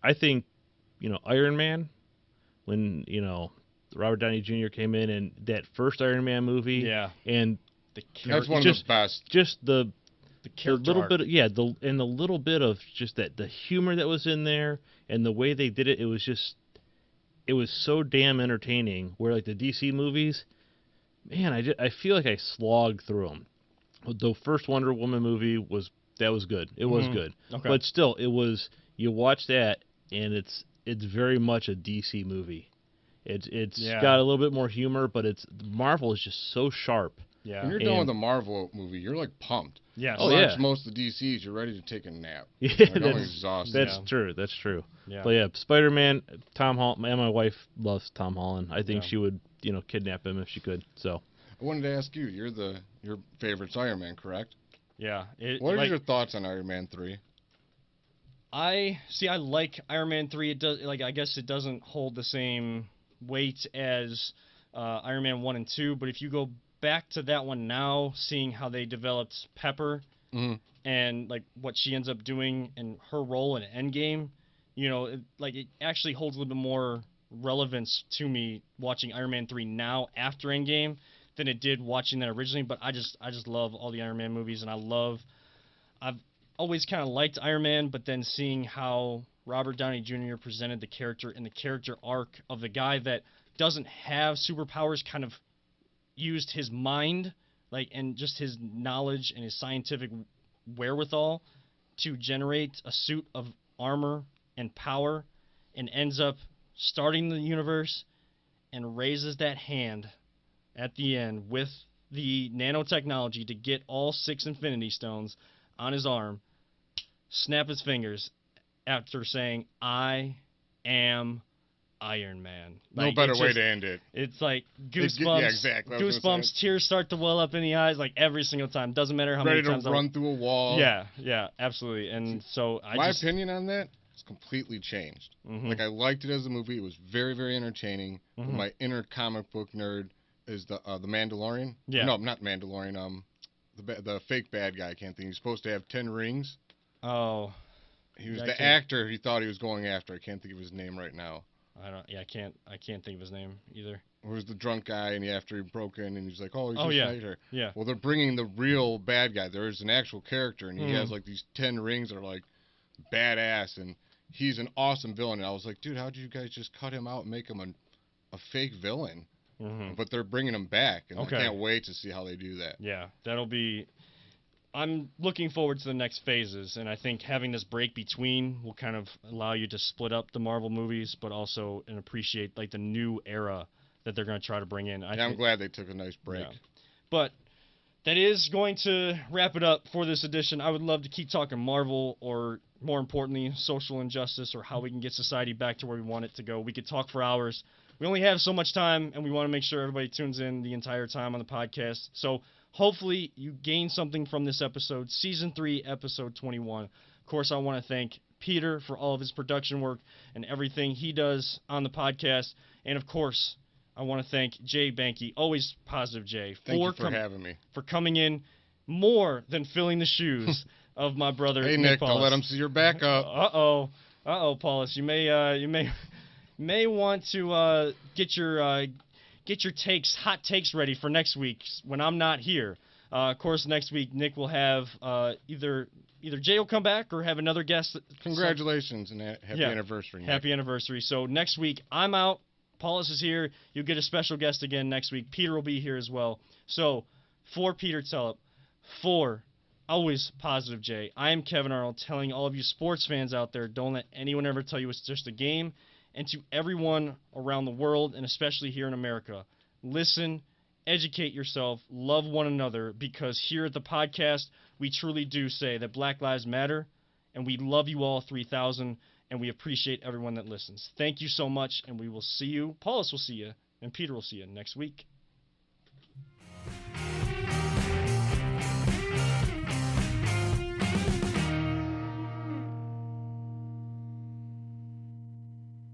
I think, you know, Iron Man, when, you know, Robert Downey Jr. came in and that first Iron Man movie, Yeah. and That's one of the best. just the character little arc. bit, the little bit of just that the humor that was in there and the way they did it, it was so damn entertaining. Where like the DC movies, man, I feel like I slogged through them. The first Wonder Woman movie was good. It was good, Okay. but still, it was, you watch that and it's very much a DC movie. It's got a little bit more humor, but Marvel is just so sharp. Yeah. When you're done with a Marvel movie, you're like pumped. Yes. Oh, Watch yeah. most of the DCs, you're ready to take a nap. Yeah, Like, I'm that's exhausted. true. That's true. Yeah. But yeah, Spider-Man, Tom Holland, and my wife loves Tom Holland. I think Yeah. she would, you know, kidnap him if she could. So I wanted to ask you, your favorite's Iron Man, correct? Yeah. What are your thoughts on Iron Man 3? I like Iron Man 3. It does, like, I guess it doesn't hold the same weight as Iron Man 1 and 2, but if you go back to that one now, seeing how they developed Pepper and like what she ends up doing and her role in Endgame, you know, it actually holds a little bit more relevance to me watching Iron Man 3 now after Endgame than it did watching that originally. But I just love all the Iron Man movies, and I've always kind of liked Iron Man, but then seeing how Robert Downey Jr. presented the character and the character arc of the guy that doesn't have superpowers, kind of used his mind, like, and just his knowledge and his scientific wherewithal to generate a suit of armor and power, and ends up starting the universe and raises that hand at the end with the nanotechnology to get all 6 Infinity Stones on his arm, snap his fingers after saying, I am Iron Man. No Like, better it's way just, to end it. It's like goosebumps. Yeah, exactly. I was gonna Goosebumps, say. tears start to well up in the eyes, like every single time. Doesn't matter how Ready many times to run through a wall. Yeah, absolutely. And so My opinion on that is completely changed. Mhm. Like, I liked it as a movie. It was very, very entertaining. But my inner comic book nerd is the Mandalorian. Yeah. No, not Mandalorian. The fake bad guy. I can't think. He's supposed to have 10 rings. Oh, He was I the can't- actor he thought he was going after. I can't think of his name right now. I can't think of his name either. It was the drunk guy, and after he broke in, and he's like, "Oh, he's Oh, just yeah. right here." Yeah. Well, they're bringing the real bad guy. There is an actual character, and he Mhm. has like these 10 rings that are like badass, and he's an awesome villain. And I was like, dude, how did you guys just cut him out and make him a fake villain? Mhm. But they're bringing him back, and Okay. I can't wait to see how they do that. Yeah, that'll be. I'm looking forward to the next phases, and I think having this break between will kind of allow you to split up the Marvel movies, but also and appreciate like the new era that they're going to try to bring in. I'm glad they took a nice break. Yeah. But that is going to wrap it up for this edition. I would love to keep talking Marvel, or more importantly, social injustice, or how we can get society back to where we want it to go. We could talk for hours. We only have so much time, and we want to make sure everybody tunes in the entire time on the podcast. So hopefully you gain something from this episode, Season 3, Episode 21. Of course, I want to thank Peter for all of his production work and everything he does on the podcast. And, of course, I want to thank Jay Banky, always positive Jay, Thank you for having me. For coming in more than filling the shoes of my brother. Hey Nick, don't let him see your backup. Paulus, you may want to get your hot takes ready for next week when I'm not here. Of course, next week Nick will have either Jay will come back or have another guest. Congratulations and happy anniversary, Nick. Happy anniversary. So next week I'm out. Paulus is here. You'll get a special guest again next week. Peter will be here as well. So, for Peter Tellup, for always positive Jay, I am Kevin Arnold, telling all of you sports fans out there, don't let anyone ever tell you it's just a game. And to everyone around the world, and especially here in America, listen, educate yourself, love one another, because here at the podcast, we truly do say that Black Lives Matter, and we love you all 3,000. And we appreciate everyone that listens. Thank you so much, and we will see you. Paulus will see you, and Peter will see you next week.